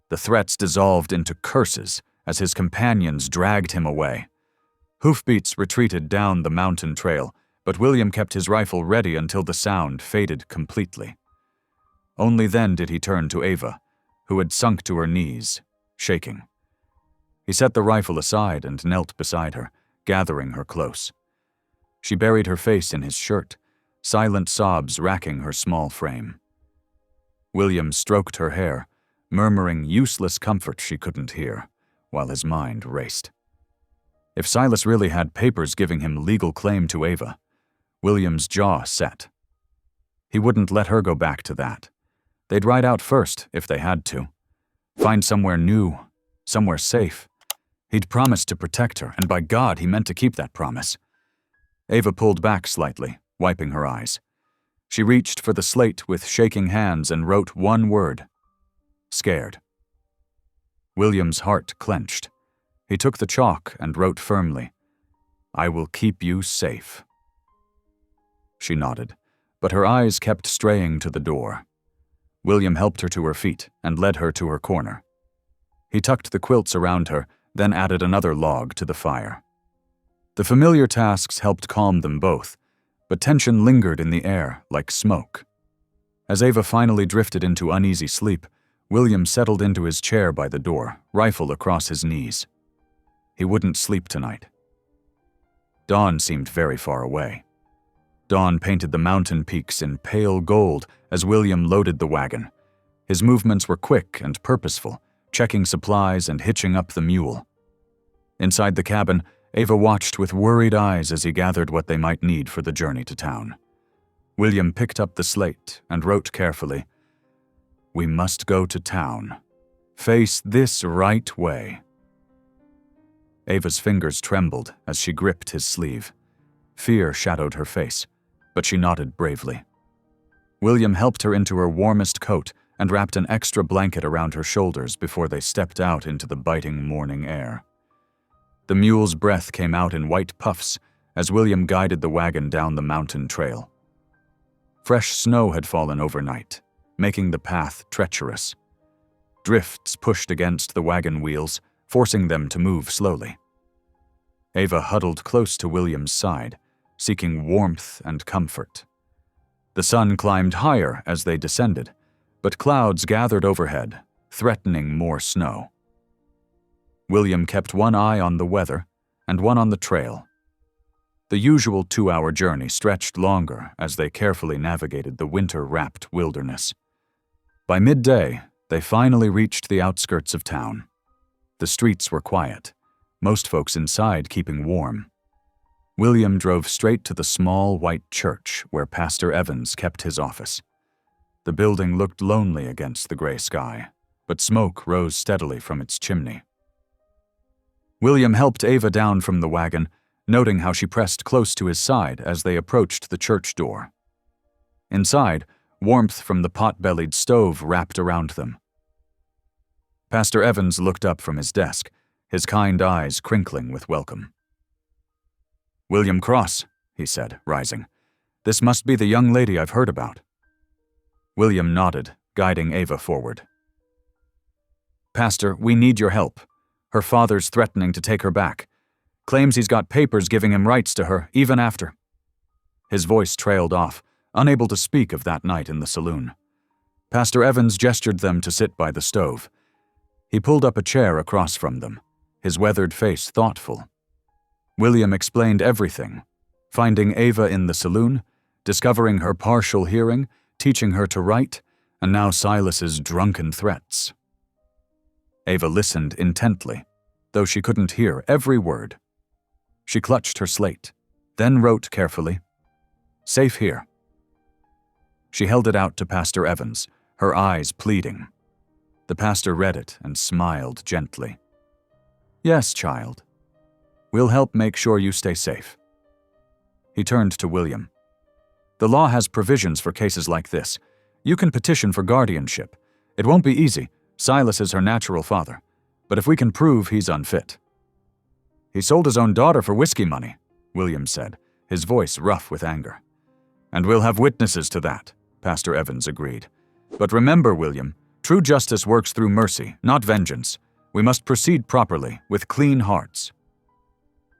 The threats dissolved into curses as his companions dragged him away. Hoofbeats retreated down the mountain trail, but William kept his rifle ready until the sound faded completely. Only then did he turn to Ava, who had sunk to her knees, shaking. He set the rifle aside and knelt beside her, gathering her close. She buried her face in his shirt, silent sobs racking her small frame. William stroked her hair, murmuring useless comfort she couldn't hear, while his mind raced. If Silas really had papers giving him legal claim to Ava, William's jaw set. He wouldn't let her go back to that. They'd ride out first, if they had to. Find somewhere new, somewhere safe. He'd promised to protect her, and by God, he meant to keep that promise. Ava pulled back slightly, wiping her eyes. She reached for the slate with shaking hands and wrote one word: scared. William's heart clenched. He took the chalk and wrote firmly, "I will keep you safe." She nodded, but her eyes kept straying to the door. William helped her to her feet and led her to her corner. He tucked the quilts around her, then added another log to the fire. The familiar tasks helped calm them both, but tension lingered in the air like smoke. As Ava finally drifted into uneasy sleep, William settled into his chair by the door, rifle across his knees. He wouldn't sleep tonight. Dawn seemed very far away. Dawn painted the mountain peaks in pale gold as William loaded the wagon. His movements were quick and purposeful, checking supplies and hitching up the mule. Inside the cabin, Ava watched with worried eyes as he gathered what they might need for the journey to town. William picked up the slate and wrote carefully, "We must go to town. Face this right way." Ava's fingers trembled as she gripped his sleeve. Fear shadowed her face, but she nodded bravely. William helped her into her warmest coat and wrapped an extra blanket around her shoulders before they stepped out into the biting morning air. The mule's breath came out in white puffs as William guided the wagon down the mountain trail. Fresh snow had fallen overnight, making the path treacherous. Drifts pushed against the wagon wheels, forcing them to move slowly. Ava huddled close to William's side, seeking warmth and comfort. The sun climbed higher as they descended, but clouds gathered overhead, threatening more snow. William kept one eye on the weather and one on the trail. The usual 2-hour journey stretched longer as they carefully navigated the winter-wrapped wilderness. By midday, they finally reached the outskirts of town. The streets were quiet, most folks inside keeping warm. William drove straight to the small white church where Pastor Evans kept his office. The building looked lonely against the gray sky, but smoke rose steadily from its chimney. William helped Ava down from the wagon, noting how she pressed close to his side as they approached the church door. Inside, warmth from the pot-bellied stove wrapped around them. Pastor Evans looked up from his desk, his kind eyes crinkling with welcome. "William Cross," he said, rising. "This must be the young lady I've heard about." William nodded, guiding Ava forward. "Pastor, we need your help. Her father's threatening to take her back. Claims he's got papers giving him rights to her, even after." His voice trailed off, unable to speak of that night in the saloon. Pastor Evans gestured them to sit by the stove. He pulled up a chair across from them, his weathered face thoughtful. William explained everything, finding Ava in the saloon, discovering her partial hearing, teaching her to write, and now Silas's drunken threats. Ava listened intently, though she couldn't hear every word. She clutched her slate, then wrote carefully, "Safe here." She held it out to Pastor Evans, her eyes pleading. The pastor read it and smiled gently. "Yes, child. We'll help make sure you stay safe." He turned to William. "The law has provisions for cases like this. You can petition for guardianship. It won't be easy. Silas is her natural father. But if we can prove he's unfit." He sold his own daughter for whiskey money, William said, his voice rough with anger. And we'll have witnesses to that, Pastor Evans agreed. But remember, William, true justice works through mercy, not vengeance. We must proceed properly, with clean hearts.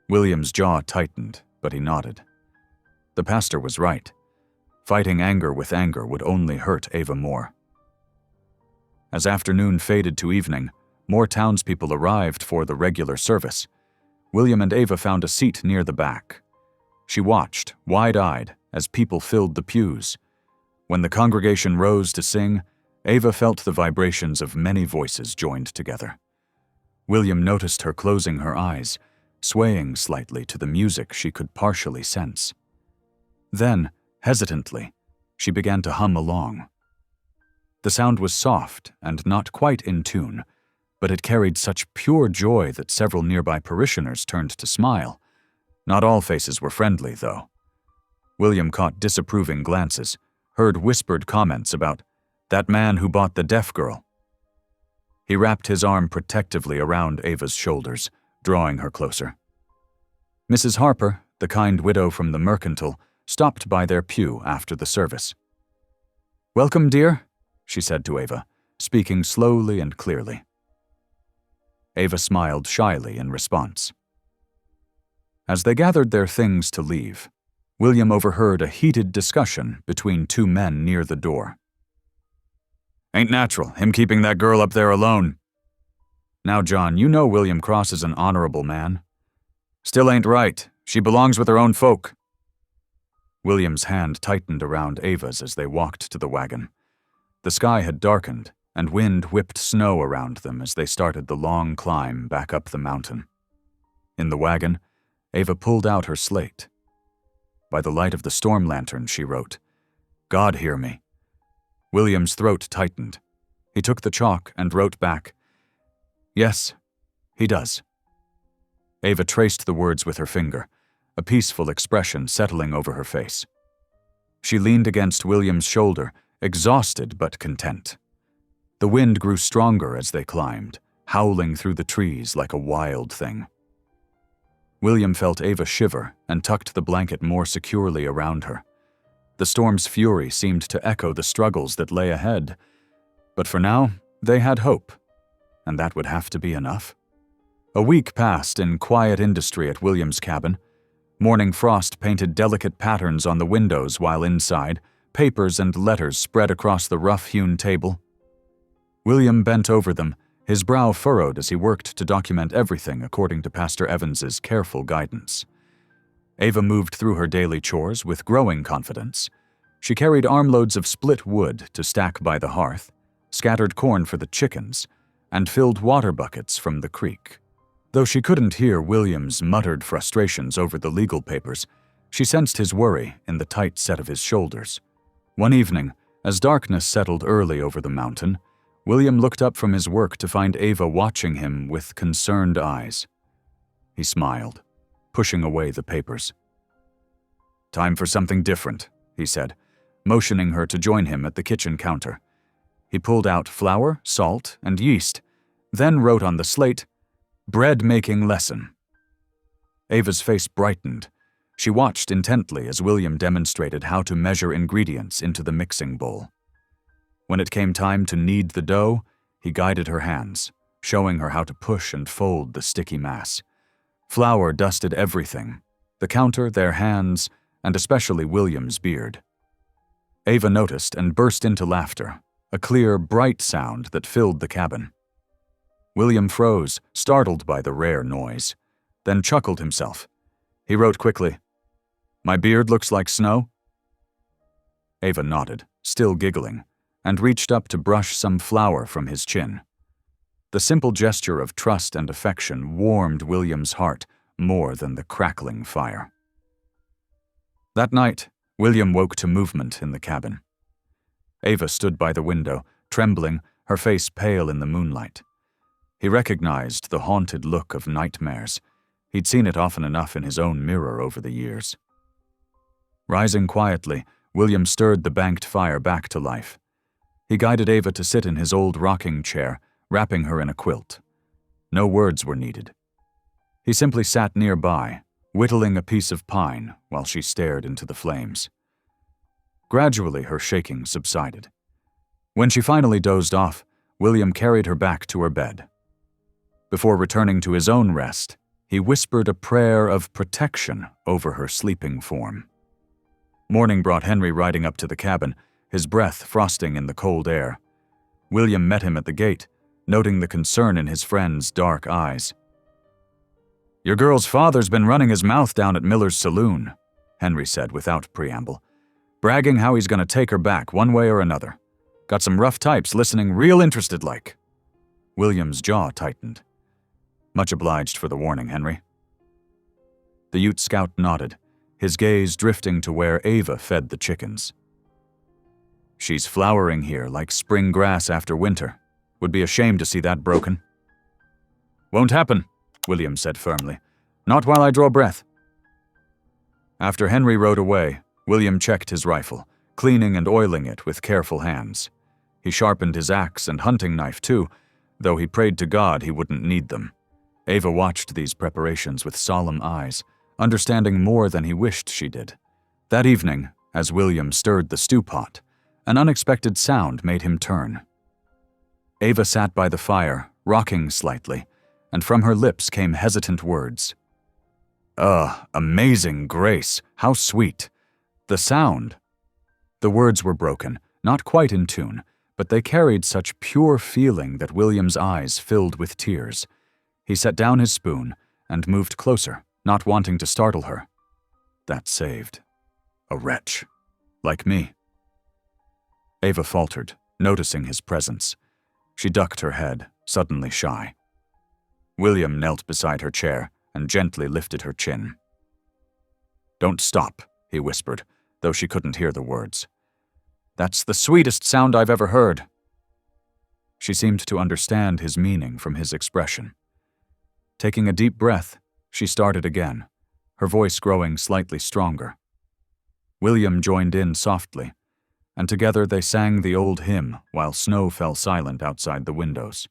William's jaw tightened, but he nodded. The pastor was right. Fighting anger with anger would only hurt Ava more. As afternoon faded to evening, more townspeople arrived for the regular service. William and Ava found a seat near the back. She watched, wide-eyed, as people filled the pews. When the congregation rose to sing, Ava felt the vibrations of many voices joined together. William noticed her closing her eyes, swaying slightly to the music she could partially sense. Then, hesitantly, she began to hum along. The sound was soft and not quite in tune, but it carried such pure joy that several nearby parishioners turned to smile. Not all faces were friendly, though. William caught disapproving glances, heard whispered comments about that man who bought the deaf girl. He wrapped his arm protectively around Ava's shoulders, drawing her closer. Mrs. Harper, the kind widow from the Mercantile, stopped by their pew after the service. "Welcome, dear," she said to Ava, speaking slowly and clearly. Ava smiled shyly in response. As they gathered their things to leave, William overheard a heated discussion between two men near the door. "Ain't natural, him keeping that girl up there alone." "Now, John, you know William Cross is an honorable man." "Still ain't right. She belongs with her own folk." William's hand tightened around Ava's as they walked to the wagon. The sky had darkened, and wind whipped snow around them as they started the long climb back up the mountain. In the wagon, Ava pulled out her slate. By the light of the storm lantern, she wrote, "God hear me." William's throat tightened. He took the chalk and wrote back, "Yes, he does." Ava traced the words with her finger, a peaceful expression settling over her face. She leaned against William's shoulder, exhausted but content. The wind grew stronger as they climbed, howling through the trees like a wild thing. William felt Ava shiver and tucked the blanket more securely around her. The storm's fury seemed to echo the struggles that lay ahead, but for now, they had hope, and that would have to be enough. A week passed in quiet industry at William's cabin. Morning frost painted delicate patterns on the windows while inside, papers and letters spread across the rough-hewn table. William bent over them, his brow furrowed as he worked to document everything according to Pastor Evans's careful guidance. Ava moved through her daily chores with growing confidence. She carried armloads of split wood to stack by the hearth, scattered corn for the chickens, and filled water buckets from the creek. Though she couldn't hear William's muttered frustrations over the legal papers, she sensed his worry in the tight set of his shoulders. One evening, as darkness settled early over the mountain, William looked up from his work to find Ava watching him with concerned eyes. He smiled, pushing away the papers. "Time for something different," he said, motioning her to join him at the kitchen counter. He pulled out flour, salt, and yeast, then wrote on the slate, "Bread-making lesson." Ava's face brightened. She watched intently as William demonstrated how to measure ingredients into the mixing bowl. When it came time to knead the dough, he guided her hands, showing her how to push and fold the sticky mass. Flour dusted everything, the counter, their hands, and especially William's beard. Ava noticed and burst into laughter, a clear, bright sound that filled the cabin. William froze, startled by the rare noise, then chuckled himself. He wrote quickly, "My beard looks like snow?" Ava nodded, still giggling, and reached up to brush some flour from his chin. The simple gesture of trust and affection warmed William's heart more than the crackling fire. That night, William woke to movement in the cabin. Ava stood by the window, trembling, her face pale in the moonlight. He recognized the haunted look of nightmares. He'd seen it often enough in his own mirror over the years. Rising quietly, William stirred the banked fire back to life. He guided Ava to sit in his old rocking chair, wrapping her in a quilt. No words were needed. He simply sat nearby, whittling a piece of pine while she stared into the flames. Gradually, her shaking subsided. When she finally dozed off, William carried her back to her bed. Before returning to his own rest, he whispered a prayer of protection over her sleeping form. Morning brought Henry riding up to the cabin, his breath frosting in the cold air. William met him at the gate, noting the concern in his friend's dark eyes. "Your girl's father's been running his mouth down at Miller's saloon," Henry said without preamble, "bragging how he's going to take her back one way or another. Got some rough types listening real interested like." William's jaw tightened. "Much obliged for the warning, Henry." The Ute Scout nodded, his gaze drifting to where Ava fed the chickens. "She's flowering here like spring grass after winter. Would be a shame to see that broken." "Won't happen," William said firmly. "Not while I draw breath." After Henry rode away, William checked his rifle, cleaning and oiling it with careful hands. He sharpened his axe and hunting knife too, though he prayed to God he wouldn't need them. Ava watched these preparations with solemn eyes, understanding more than he wished she did. That evening, as William stirred the stew pot, an unexpected sound made him turn. Ava sat by the fire, rocking slightly, and from her lips came hesitant words. Amazing grace, how sweet. The sound." The words were broken, not quite in tune, but they carried such pure feeling that William's eyes filled with tears. He set down his spoon and moved closer, not wanting to startle her. That saved. A wretch. Like me. Ava faltered, noticing his presence. She ducked her head, suddenly shy. William knelt beside her chair and gently lifted her chin. "Don't stop," he whispered, though she couldn't hear the words. "That's the sweetest sound I've ever heard." She seemed to understand his meaning from his expression. Taking a deep breath, she started again, her voice growing slightly stronger. William joined in softly, and together they sang the old hymn while snow fell silent outside the windows.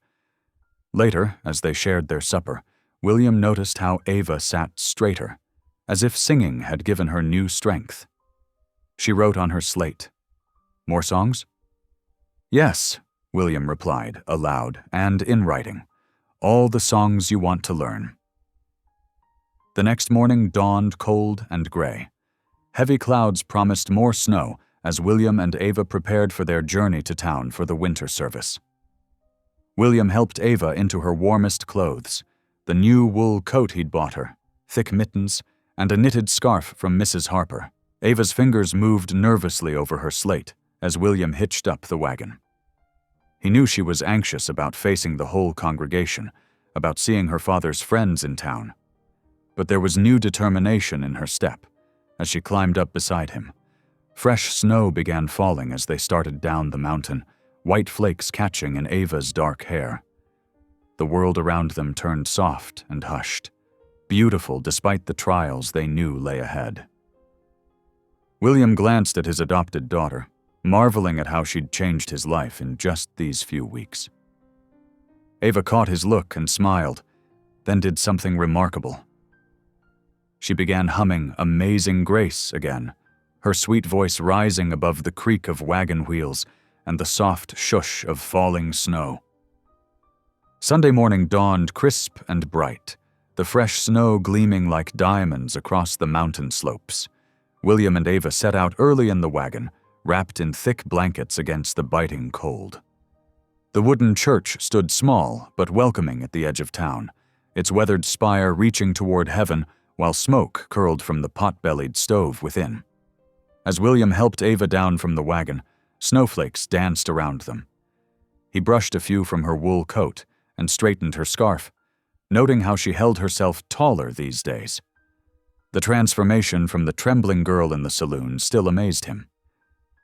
Later, as they shared their supper, William noticed how Ava sat straighter, as if singing had given her new strength. She wrote on her slate, "More songs?" "Yes," William replied, aloud and in writing. "All the songs you want to learn." The next morning dawned cold and gray. Heavy clouds promised more snow as William and Ava prepared for their journey to town for the winter service. William helped Ava into her warmest clothes, the new wool coat he'd bought her, thick mittens, and a knitted scarf from Mrs. Harper. Ava's fingers moved nervously over her slate as William hitched up the wagon. He knew she was anxious about facing the whole congregation, about seeing her father's friends in town. But there was new determination in her step as she climbed up beside him. Fresh snow began falling as they started down the mountain, white flakes catching in Ava's dark hair. The world around them turned soft and hushed, beautiful despite the trials they knew lay ahead. William glanced at his adopted daughter, marveling at how she'd changed his life in just these few weeks. Ava caught his look and smiled, then did something remarkable. She began humming Amazing Grace again, her sweet voice rising above the creak of wagon wheels and the soft shush of falling snow. Sunday morning dawned crisp and bright, the fresh snow gleaming like diamonds across the mountain slopes. William and Ava set out early in the wagon, wrapped in thick blankets against the biting cold. The wooden church stood small but welcoming at the edge of town, its weathered spire reaching toward heaven while smoke curled from the pot-bellied stove within. As William helped Ava down from the wagon, snowflakes danced around them. He brushed a few from her wool coat and straightened her scarf, noting how she held herself taller these days. The transformation from the trembling girl in the saloon still amazed him.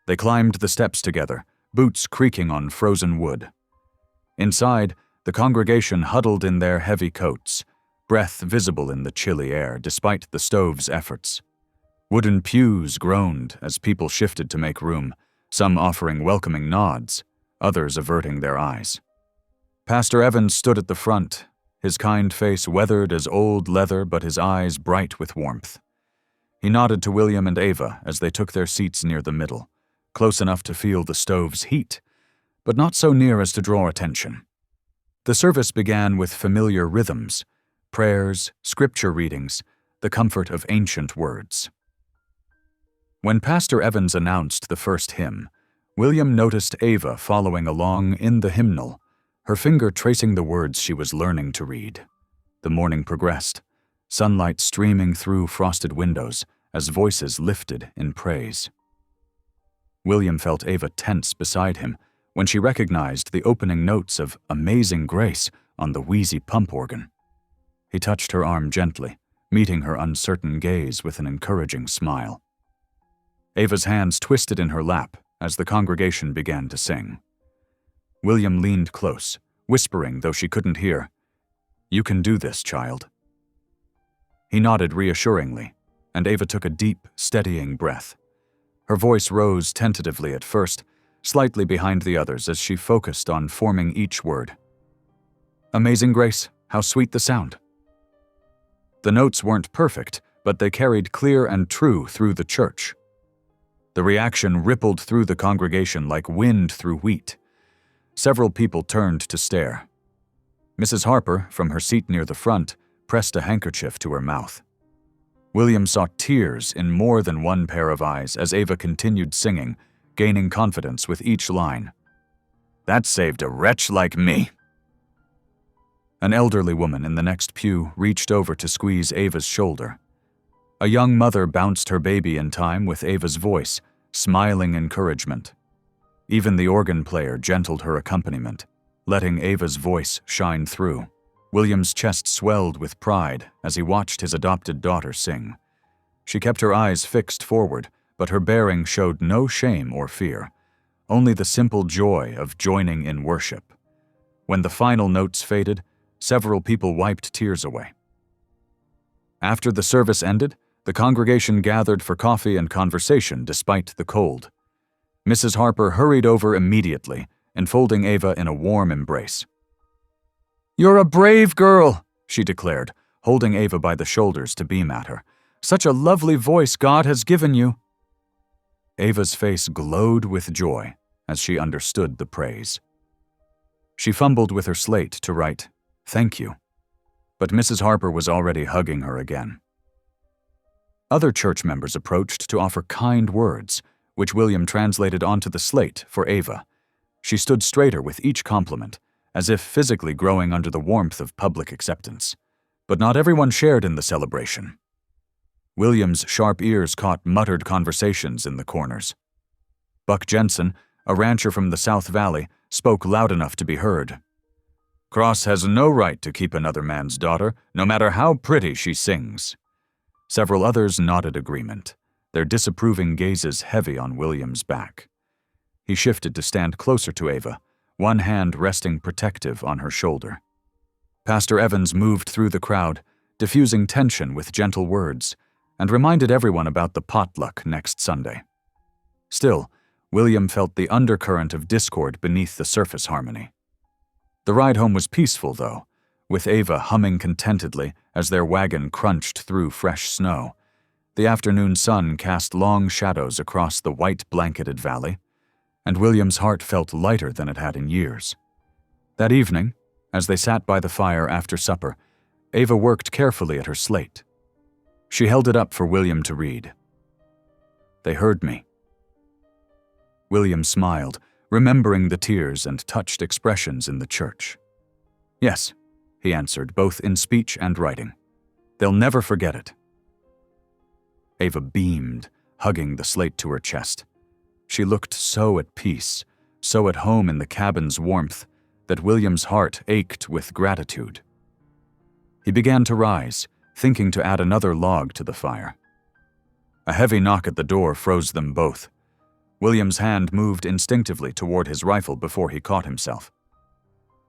They climbed the steps together, boots creaking on frozen wood. Inside, the congregation huddled in their heavy coats, breath visible in the chilly air despite the stove's efforts. Wooden pews groaned as people shifted to make room, some offering welcoming nods, others averting their eyes. Pastor Evans stood at the front, his kind face weathered as old leather but his eyes bright with warmth. He nodded to William and Ava as they took their seats near the middle, close enough to feel the stove's heat, but not so near as to draw attention. The service began with familiar rhythms, prayers, scripture readings, the comfort of ancient words. When Pastor Evans announced the first hymn, William noticed Ava following along in the hymnal, her finger tracing the words she was learning to read. The morning progressed, sunlight streaming through frosted windows as voices lifted in praise. William felt Ava tense beside him when she recognized the opening notes of Amazing Grace on the wheezy pump organ. He touched her arm gently, meeting her uncertain gaze with an encouraging smile. Ava's hands twisted in her lap as the congregation began to sing. William leaned close, whispering though she couldn't hear, "You can do this, child." He nodded reassuringly, and Ava took a deep, steadying breath. Her voice rose tentatively at first, slightly behind the others as she focused on forming each word. Amazing Grace, how sweet the sound. The notes weren't perfect, but they carried clear and true through the church. The reaction rippled through the congregation like wind through wheat. Several people turned to stare. Mrs. Harper, from her seat near the front, pressed a handkerchief to her mouth. William saw tears in more than one pair of eyes as Ava continued singing, gaining confidence with each line. "That saved a wretch like me." An elderly woman in the next pew reached over to squeeze Ava's shoulder. A young mother bounced her baby in time with Ava's voice, smiling encouragement. Even the organ player gentled her accompaniment, letting Ava's voice shine through. William's chest swelled with pride as he watched his adopted daughter sing. She kept her eyes fixed forward, but her bearing showed no shame or fear, only the simple joy of joining in worship. When the final notes faded, several people wiped tears away. After the service ended, the congregation gathered for coffee and conversation despite the cold. Mrs. Harper hurried over immediately, enfolding Ava in a warm embrace. "You're a brave girl," she declared, holding Ava by the shoulders to beam at her. "Such a lovely voice God has given you." Ava's face glowed with joy as she understood the praise. She fumbled with her slate to write, "Thank you," but Mrs. Harper was already hugging her again. Other church members approached to offer kind words, which William translated onto the slate for Ava. She stood straighter with each compliment, as if physically growing under the warmth of public acceptance. But not everyone shared in the celebration. William's sharp ears caught muttered conversations in the corners. Buck Jensen, a rancher from the South Valley, spoke loud enough to be heard. "Cross has no right to keep another man's daughter, no matter how pretty she sings." Several others nodded agreement, their disapproving gazes heavy on William's back. He shifted to stand closer to Ava, one hand resting protective on her shoulder. Pastor Evans moved through the crowd, diffusing tension with gentle words, and reminded everyone about the potluck next Sunday. Still, William felt the undercurrent of discord beneath the surface harmony. The ride home was peaceful, though, with Ava humming contentedly as their wagon crunched through fresh snow. The afternoon sun cast long shadows across the white-blanketed valley, and William's heart felt lighter than it had in years. That evening, as they sat by the fire after supper, Ava worked carefully at her slate. She held it up for William to read. "They heard me." William smiled, remembering the tears and touched expressions in the church. "Yes," he answered, both in speech and writing. "They'll never forget it." Ava beamed, hugging the slate to her chest. She looked so at peace, so at home in the cabin's warmth, that William's heart ached with gratitude. He began to rise, thinking to add another log to the fire. A heavy knock at the door froze them both. William's hand moved instinctively toward his rifle before he caught himself.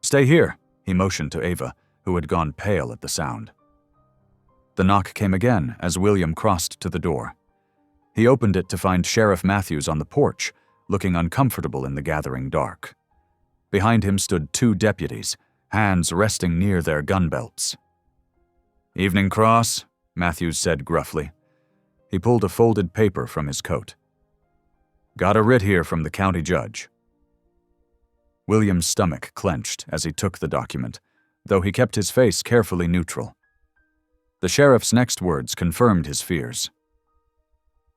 "Stay here," he motioned to Ava, who had gone pale at the sound. The knock came again as William crossed to the door. He opened it to find Sheriff Matthews on the porch, looking uncomfortable in the gathering dark. Behind him stood two deputies, hands resting near their gun belts. "Evening, Cross," Matthews said gruffly. He pulled a folded paper from his coat. "Got a writ here from the county judge." William's stomach clenched as he took the document, though he kept his face carefully neutral. The sheriff's next words confirmed his fears.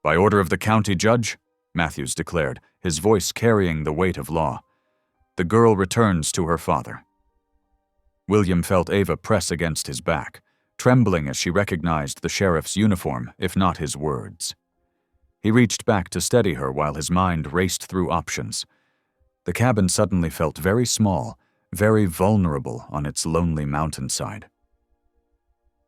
"By order of the county judge," Matthews declared, his voice carrying the weight of law, "the girl returns to her father." William felt Ava press against his back, trembling as she recognized the sheriff's uniform, if not his words. He reached back to steady her while his mind raced through options. The cabin suddenly felt very small, very vulnerable on its lonely mountainside.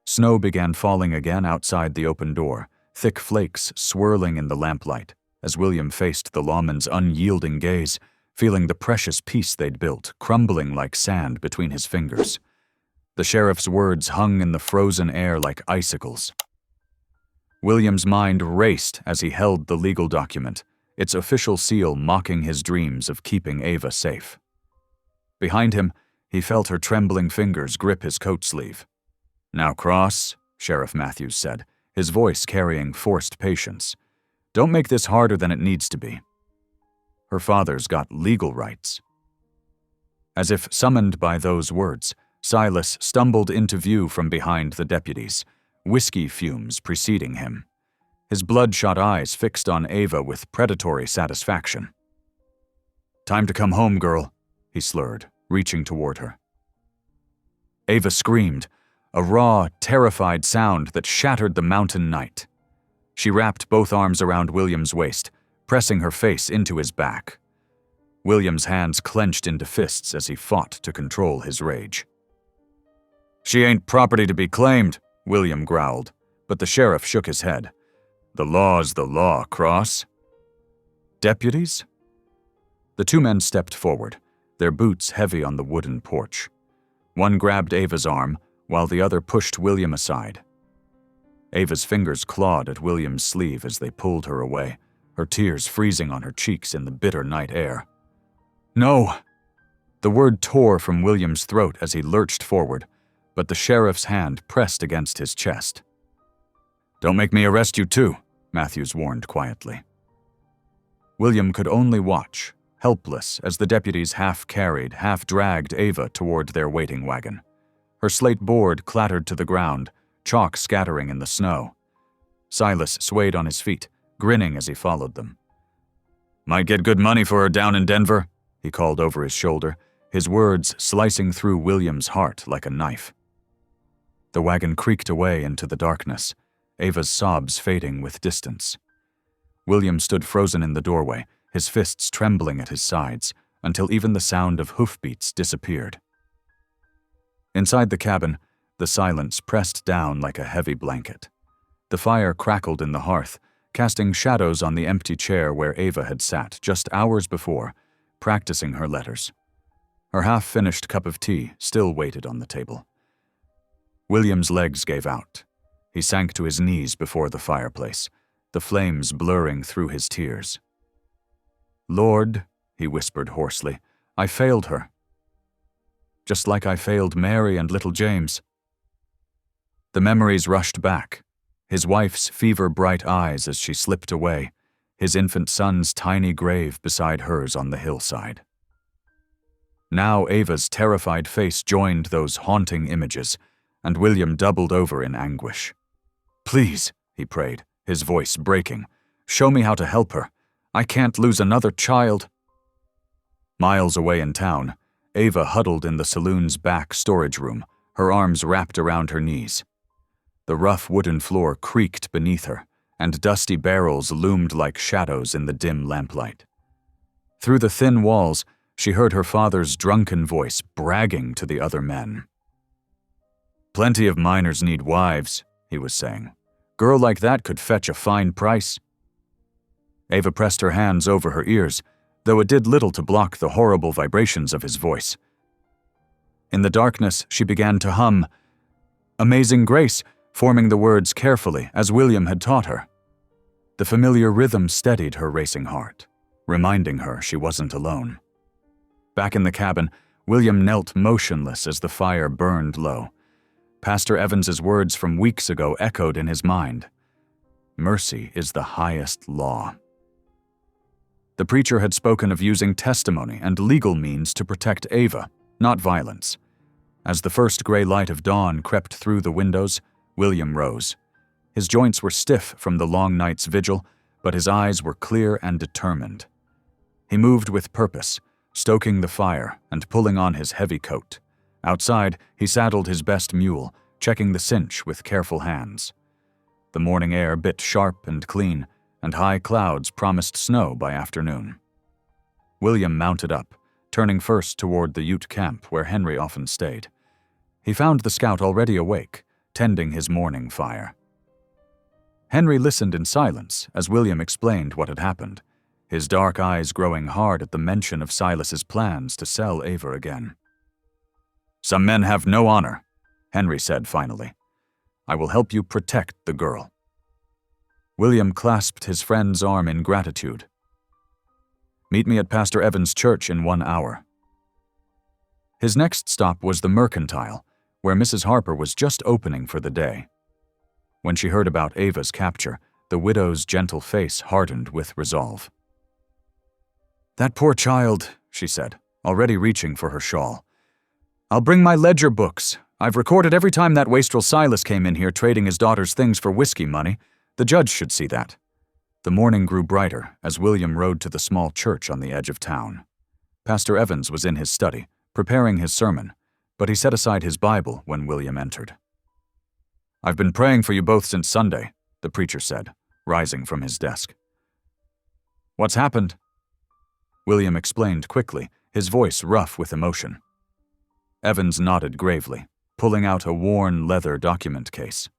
Snow began falling again outside the open door, thick flakes swirling in the lamplight, as William faced the lawman's unyielding gaze, feeling the precious peace they'd built crumbling like sand between his fingers. The sheriff's words hung in the frozen air like icicles. William's mind raced as he held the legal document, its official seal mocking his dreams of keeping Ava safe. Behind him, he felt her trembling fingers grip his coat sleeve. "Now, Cross," Sheriff Matthews said, his voice carrying forced patience. "Don't make this harder than it needs to be. Her father's got legal rights." As if summoned by those words, Silas stumbled into view from behind the deputies, whiskey fumes preceding him. His bloodshot eyes fixed on Ava with predatory satisfaction. "Time to come home, girl," he slurred, reaching toward her. Ava screamed, a raw, terrified sound that shattered the mountain night. She wrapped both arms around William's waist, pressing her face into his back. William's hands clenched into fists as he fought to control his rage. "She ain't property to be claimed," William growled, but the sheriff shook his head. "The law's the law, Cross." "Deputies?" The two men stepped forward, their boots heavy on the wooden porch. One grabbed Ava's arm, while the other pushed William aside. Ava's fingers clawed at William's sleeve as they pulled her away, her tears freezing on her cheeks in the bitter night air. "No!" The word tore from William's throat as he lurched forward, but the sheriff's hand pressed against his chest. "Don't make me arrest you too," Matthews warned quietly. William could only watch, helpless as the deputies half-carried, half-dragged Ava toward their waiting wagon. Her slate board clattered to the ground, chalk scattering in the snow. Silas swayed on his feet, grinning as he followed them. "Might get good money for her down in Denver," he called over his shoulder, his words slicing through William's heart like a knife. The wagon creaked away into the darkness, Ava's sobs fading with distance. William stood frozen in the doorway, his fists trembling at his sides, until even the sound of hoofbeats disappeared. Inside the cabin, the silence pressed down like a heavy blanket. The fire crackled in the hearth, casting shadows on the empty chair where Ava had sat just hours before, practicing her letters. Her half-finished cup of tea still waited on the table. William's legs gave out. He sank to his knees before the fireplace, the flames blurring through his tears. "Lord," he whispered hoarsely, "I failed her. Just like I failed Mary and little James." The memories rushed back, his wife's fever-bright eyes as she slipped away, his infant son's tiny grave beside hers on the hillside. Now Ava's terrified face joined those haunting images, and William doubled over in anguish. "Please," he prayed, his voice breaking, "show me how to help her. I can't lose another child." Miles away in town, Ava huddled in the saloon's back storage room, her arms wrapped around her knees. The rough wooden floor creaked beneath her, and dusty barrels loomed like shadows in the dim lamplight. Through the thin walls, she heard her father's drunken voice bragging to the other men. "Plenty of miners need wives," he was saying. "Girl like that could fetch a fine price." Ava pressed her hands over her ears, though it did little to block the horrible vibrations of his voice. In the darkness, she began to hum "Amazing Grace," forming the words carefully as William had taught her. The familiar rhythm steadied her racing heart, reminding her she wasn't alone. Back in the cabin, William knelt motionless as the fire burned low. Pastor Evans's words from weeks ago echoed in his mind. Mercy is the highest law. The preacher had spoken of using testimony and legal means to protect Ava, not violence. As the first gray light of dawn crept through the windows, William rose. His joints were stiff from the long night's vigil, but his eyes were clear and determined. He moved with purpose, stoking the fire and pulling on his heavy coat. Outside, he saddled his best mule, checking the cinch with careful hands. The morning air bit sharp and clean, and high clouds promised snow by afternoon. William mounted up, turning first toward the Ute camp where Henry often stayed. He found the scout already awake, tending his morning fire. Henry listened in silence as William explained what had happened, his dark eyes growing hard at the mention of Silas's plans to sell Ava again. "Some men have no honor," Henry said finally. "I will help you protect the girl." William clasped his friend's arm in gratitude. "Meet me at Pastor Evans' church in 1 hour." His next stop was the Mercantile, where Mrs. Harper was just opening for the day. When she heard about Ava's capture, the widow's gentle face hardened with resolve. "That poor child," she said, already reaching for her shawl. "I'll bring my ledger books. I've recorded every time that wastrel Silas came in here trading his daughter's things for whiskey money. The judge should see that." The morning grew brighter as William rode to the small church on the edge of town. Pastor Evans was in his study, preparing his sermon, but he set aside his Bible when William entered. "I've been praying for you both since Sunday," the preacher said, rising from his desk. "What's happened?" William explained quickly, his voice rough with emotion. Evans nodded gravely, pulling out a worn leather document case.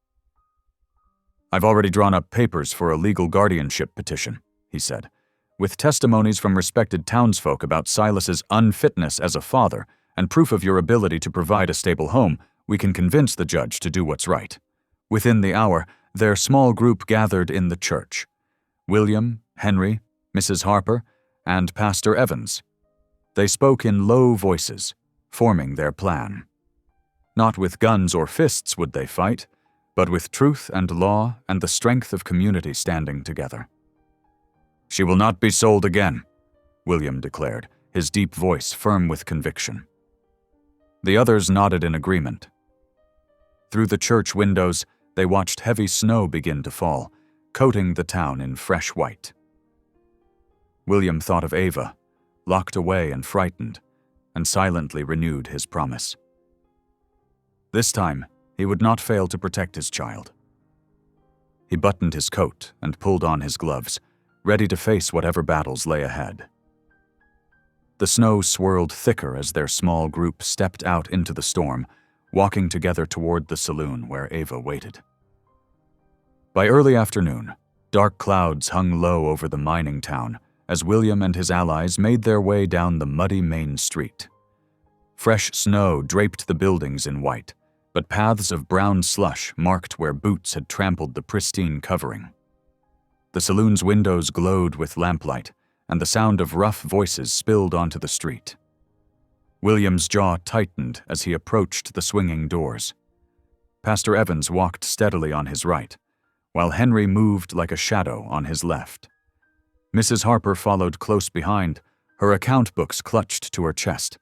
"I've already drawn up papers for a legal guardianship petition," he said, "with testimonies from respected townsfolk about Silas's unfitness as a father and proof of your ability to provide a stable home. We can convince the judge to do what's right." Within the hour, their small group gathered in the church. William, Henry, Mrs. Harper, and Pastor Evans. They spoke in low voices, forming their plan. Not with guns or fists would they fight, but with truth and law and the strength of community standing together. "She will not be sold again," William declared, his deep voice firm with conviction. The others nodded in agreement. Through the church windows, they watched heavy snow begin to fall, coating the town in fresh white. William thought of Ava, locked away and frightened, and silently renewed his promise. This time, he would not fail to protect his child. He buttoned his coat and pulled on his gloves, ready to face whatever battles lay ahead. The snow swirled thicker as their small group stepped out into the storm, walking together toward the saloon where Ava waited. By early afternoon, dark clouds hung low over the mining town as William and his allies made their way down the muddy main street. Fresh snow draped the buildings in white, but paths of brown slush marked where boots had trampled the pristine covering. The saloon's windows glowed with lamplight, and the sound of rough voices spilled onto the street. William's jaw tightened as he approached the swinging doors. Pastor Evans walked steadily on his right, while Henry moved like a shadow on his left. Mrs. Harper followed close behind, her account books clutched to her chest.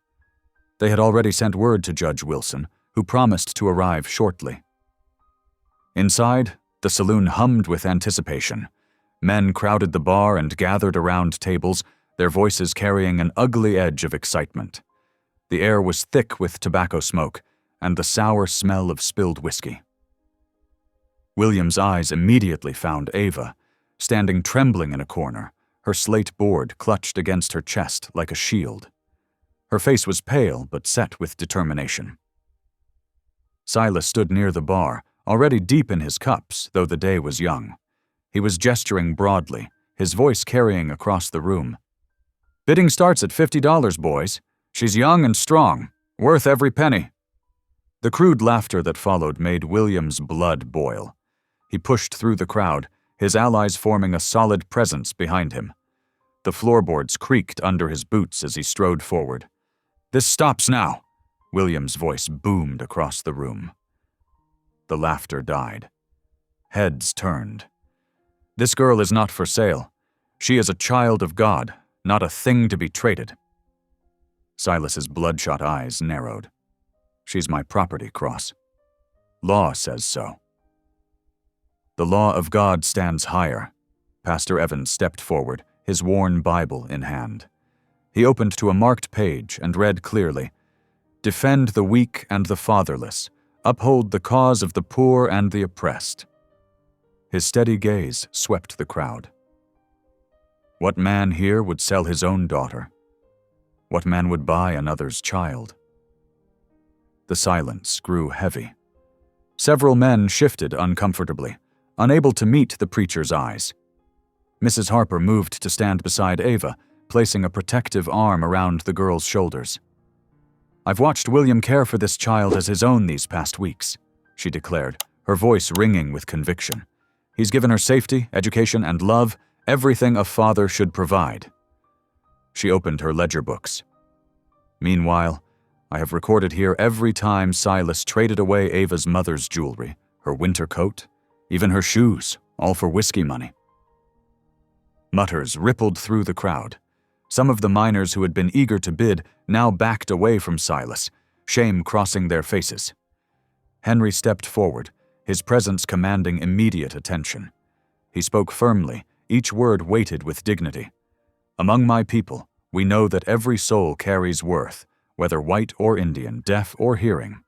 They had already sent word to Judge Wilson, who promised to arrive shortly. Inside, the saloon hummed with anticipation. Men crowded the bar and gathered around tables, their voices carrying an ugly edge of excitement. The air was thick with tobacco smoke and the sour smell of spilled whiskey. William's eyes immediately found Ava, standing trembling in a corner, her slate board clutched against her chest like a shield. Her face was pale but set with determination. Silas stood near the bar, already deep in his cups, though the day was young. He was gesturing broadly, his voice carrying across the room. "Bidding starts at $50, boys. She's young and strong, worth every penny." The crude laughter that followed made William's blood boil. He pushed through the crowd, his allies forming a solid presence behind him. The floorboards creaked under his boots as he strode forward. This stops now, William's voice boomed across the room. The laughter died. Heads turned. This girl is not for sale. She is a child of God, not a thing to be traded. Silas's bloodshot eyes narrowed. She's my property, Cross. Law says so. The law of God stands higher. Pastor Evans stepped forward, his worn Bible in hand. He opened to a marked page and read clearly, "Defend the weak and the fatherless. Uphold the cause of the poor and the oppressed." His steady gaze swept the crowd. What man here would sell his own daughter? What man would buy another's child? The silence grew heavy. Several men shifted uncomfortably, unable to meet the preacher's eyes. Mrs. Harper moved to stand beside Ava, placing a protective arm around the girl's shoulders. "I've watched William care for this child as his own these past weeks," she declared, her voice ringing with conviction. "He's given her safety, education, and love, everything a father should provide." She opened her ledger books. "Meanwhile, I have recorded here every time Silas traded away Ava's mother's jewelry, her winter coat, even her shoes, all for whiskey money." Mutters rippled through the crowd. Some of the miners who had been eager to bid now backed away from Silas, shame crossing their faces. Henry stepped forward, his presence commanding immediate attention. He spoke firmly, each word weighted with dignity. "Among my people, we know that every soul carries worth, whether white or Indian, deaf or hearing.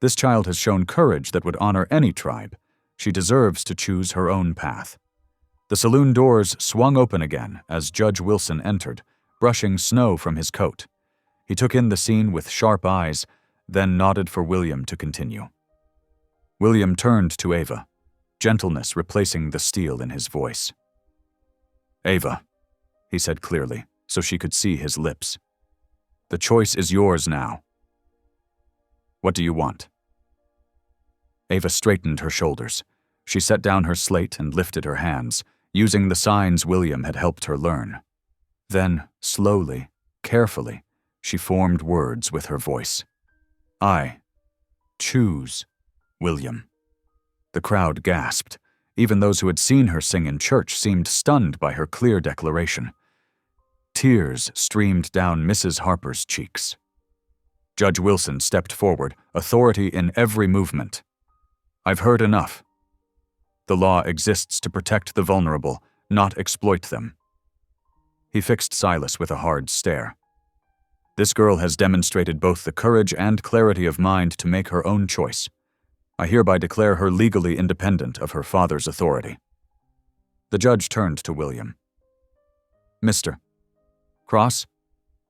This child has shown courage that would honor any tribe. She deserves to choose her own path." The saloon doors swung open again as Judge Wilson entered, brushing snow from his coat. He took in the scene with sharp eyes, then nodded for William to continue. William turned to Ava, gentleness replacing the steel in his voice. "Ava," he said clearly, so she could see his lips. "The choice is yours now. What do you want?" Ava straightened her shoulders. She set down her slate and lifted her hands, using the signs William had helped her learn. Then, slowly, carefully, she formed words with her voice. "I choose William." The crowd gasped. Even those who had seen her sing in church seemed stunned by her clear declaration. Tears streamed down Mrs. Harper's cheeks. Judge Wilson stepped forward, authority in every movement. "I've heard enough. The law exists to protect the vulnerable, not exploit them." He fixed Silas with a hard stare. "This girl has demonstrated both the courage and clarity of mind to make her own choice. I hereby declare her legally independent of her father's authority." The judge turned to William. "Mr. Cross,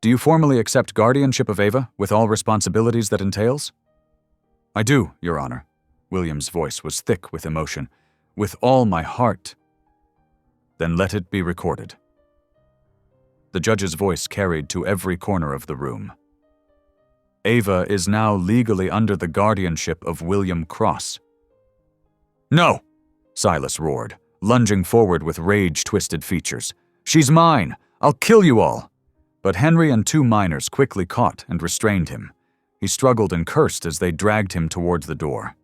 do you formally accept guardianship of Ava with all responsibilities that entails?" "I do, Your Honor." William's voice was thick with emotion. "With all my heart." "Then let it be recorded." The judge's voice carried to every corner of the room. "Ava is now legally under the guardianship of William Cross." "No!" Silas roared, lunging forward with rage-twisted features. "She's mine! I'll kill you all!" But Henry and two miners quickly caught and restrained him. He struggled and cursed as they dragged him towards the door.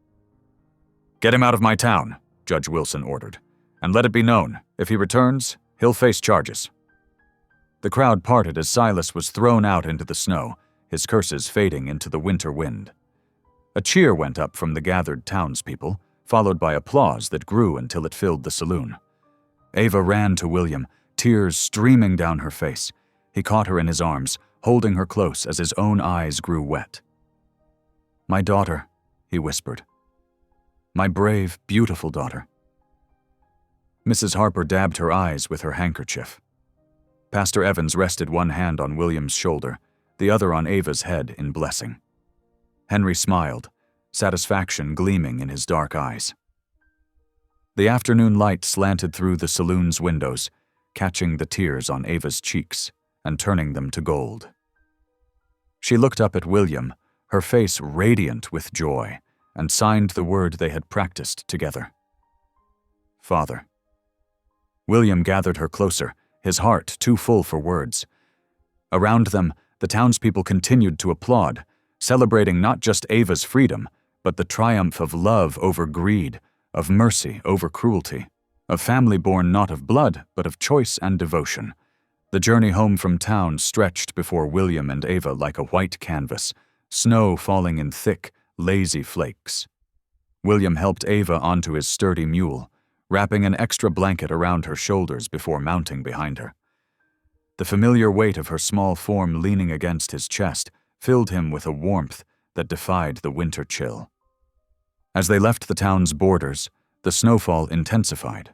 "Get him out of my town," Judge Wilson ordered. "And let it be known, if he returns, he'll face charges." The crowd parted as Silas was thrown out into the snow, his curses fading into the winter wind. A cheer went up from the gathered townspeople, followed by applause that grew until it filled the saloon. Ava ran to William, tears streaming down her face. He caught her in his arms, holding her close as his own eyes grew wet. "My daughter," he whispered. "My brave, beautiful daughter." Mrs. Harper dabbed her eyes with her handkerchief. Pastor Evans rested one hand on William's shoulder, the other on Ava's head in blessing. Henry smiled, satisfaction gleaming in his dark eyes. The afternoon light slanted through the saloon's windows, catching the tears on Ava's cheeks and turning them to gold. She looked up at William, her face radiant with joy, and signed the word they had practiced together. "Father." William gathered her closer, his heart too full for words. Around them, The townspeople continued to applaud, celebrating not just Ava's freedom, but the triumph of love over greed, of mercy over cruelty, of family born not of blood, but of choice and devotion. The journey home from town stretched before William and Ava like a white canvas, snow falling in thick, lazy flakes. William helped Ava onto his sturdy mule, wrapping an extra blanket around her shoulders before mounting behind her. The familiar weight of her small form leaning against his chest filled him with a warmth that defied the winter chill. As they left the town's borders, the snowfall intensified.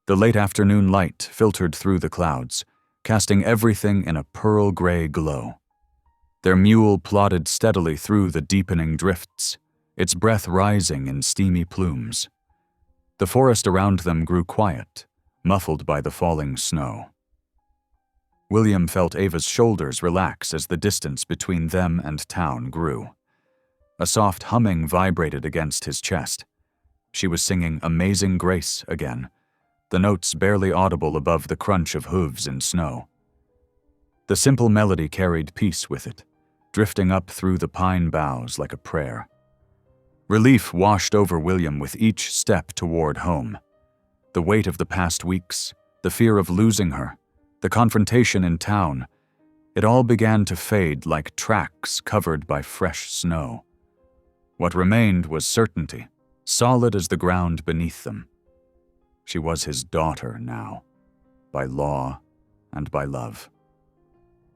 The late afternoon light filtered through the clouds, casting everything in a pearl-gray glow. Their mule plodded steadily through the deepening drifts, its breath rising in steamy plumes. The forest around them grew quiet, muffled by the falling snow. William felt Ava's shoulders relax as the distance between them and town grew. A soft humming vibrated against his chest. She was singing Amazing Grace again, the notes barely audible above the crunch of hooves in snow. The simple melody carried peace with it, drifting up through the pine boughs like a prayer. Relief washed over William with each step toward home. The weight of the past weeks, the fear of losing her, the confrontation in town, it all began to fade like tracks covered by fresh snow. What remained was certainty, solid as the ground beneath them. She was his daughter now, by law and by love.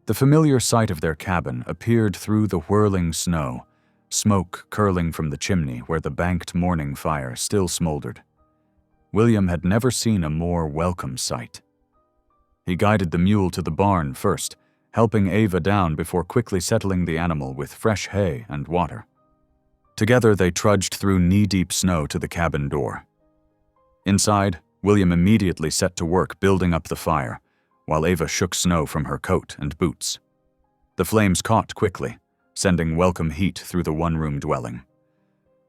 The familiar sight of their cabin appeared through the whirling snow, smoke curling from the chimney where the banked morning fire still smoldered. William had never seen a more welcome sight. He guided the mule to the barn first, helping Ava down before quickly settling the animal with fresh hay and water. Together they trudged through knee-deep snow to the cabin door. Inside, William immediately set to work building up the fire, while Ava shook snow from her coat and boots. The flames caught quickly, sending welcome heat through the one-room dwelling.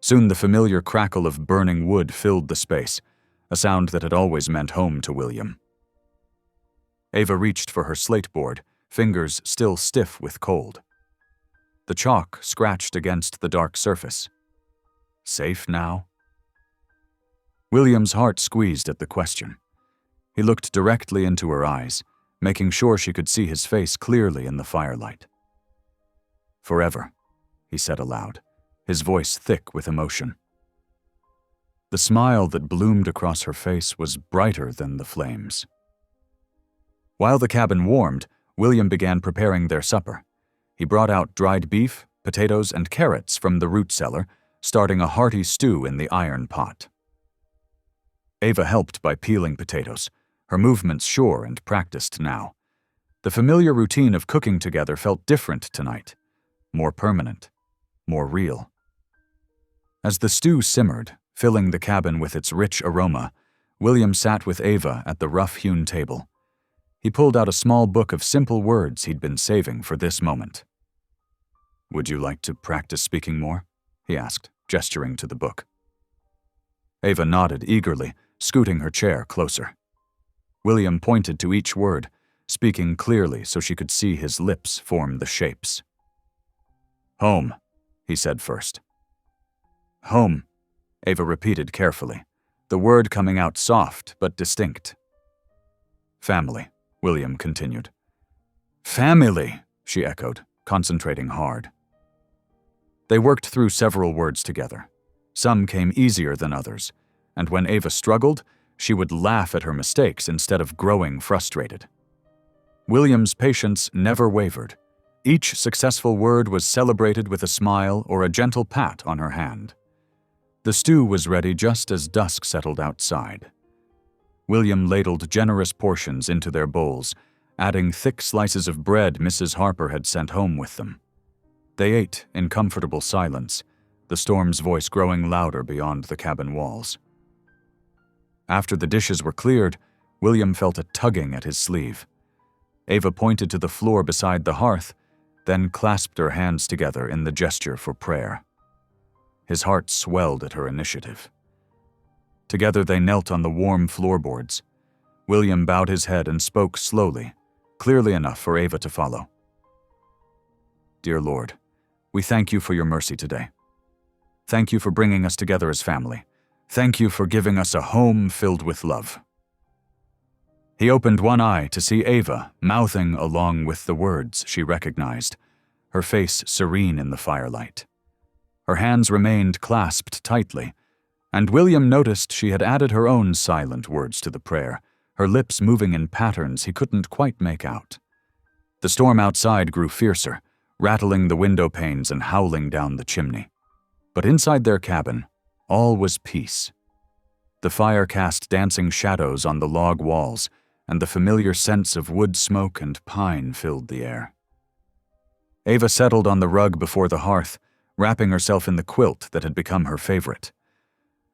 Soon the familiar crackle of burning wood filled the space, a sound that had always meant home to William. Ava reached for her slate board, fingers still stiff with cold. The chalk scratched against the dark surface. Safe now? William's heart squeezed at the question. He looked directly into her eyes, making sure she could see his face clearly in the firelight. Forever, he said aloud, his voice thick with emotion. The smile that bloomed across her face was brighter than the flames. While the cabin warmed, William began preparing their supper. He brought out dried beef, potatoes, and carrots from the root cellar, starting a hearty stew in the iron pot. Ava helped by peeling potatoes, her movements sure and practiced now. The familiar routine of cooking together felt different tonight, more permanent, more real. As the stew simmered, filling the cabin with its rich aroma, William sat with Ava at the rough-hewn table. He pulled out a small book of simple words he'd been saving for this moment. "Would you like to practice speaking more?" he asked, gesturing to the book. Ava nodded eagerly, scooting her chair closer. William pointed to each word, speaking clearly so she could see his lips form the shapes. "Home," he said first. "Home," Ava repeated carefully, the word coming out soft but distinct. "Family," William continued. "Family," she echoed, concentrating hard. They worked through several words together. Some came easier than others, and when Ava struggled, she would laugh at her mistakes instead of growing frustrated. William's patience never wavered. Each successful word was celebrated with a smile or a gentle pat on her hand. The stew was ready just as dusk settled outside. William ladled generous portions into their bowls, adding thick slices of bread Mrs. Harper had sent home with them. They ate in comfortable silence, the storm's voice growing louder beyond the cabin walls. After the dishes were cleared, William felt a tugging at his sleeve. Ava pointed to the floor beside the hearth, then clasped her hands together in the gesture for prayer. His heart swelled at her initiative. Together they knelt on the warm floorboards. William bowed his head and spoke slowly, clearly enough for Ava to follow. dear Lord, we thank you for your mercy today. Thank you for bringing us together as family. Thank you for giving us a home filled with love. He opened one eye to see Ava mouthing along with the words she recognized, her face serene in the firelight. Her hands remained clasped tightly, and William noticed she had added her own silent words to the prayer, her lips moving in patterns he couldn't quite make out. The storm outside grew fiercer, rattling the window panes and howling down the chimney. But inside their cabin, all was peace. The fire cast dancing shadows on the log walls, and the familiar scents of wood smoke and pine filled the air. Ava settled on the rug before the hearth, wrapping herself in the quilt that had become her favorite.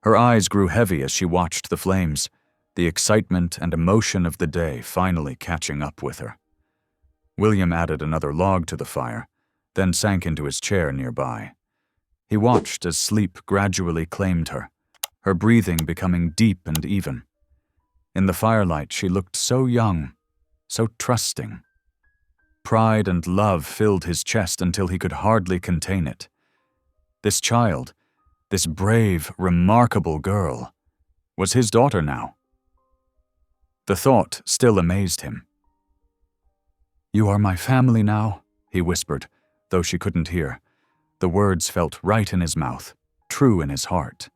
Her eyes grew heavy as she watched the flames, the excitement and emotion of the day finally catching up with her. William added another log to the fire, then sank into his chair nearby. He watched as sleep gradually claimed her, her breathing becoming deep and even. In the firelight, she looked so young, so trusting. Pride and love filled his chest until he could hardly contain it. This child, this brave, remarkable girl, was his daughter now. The thought still amazed him. "You are my family now," he whispered, though she couldn't hear. The words felt right in his mouth, true in his heart.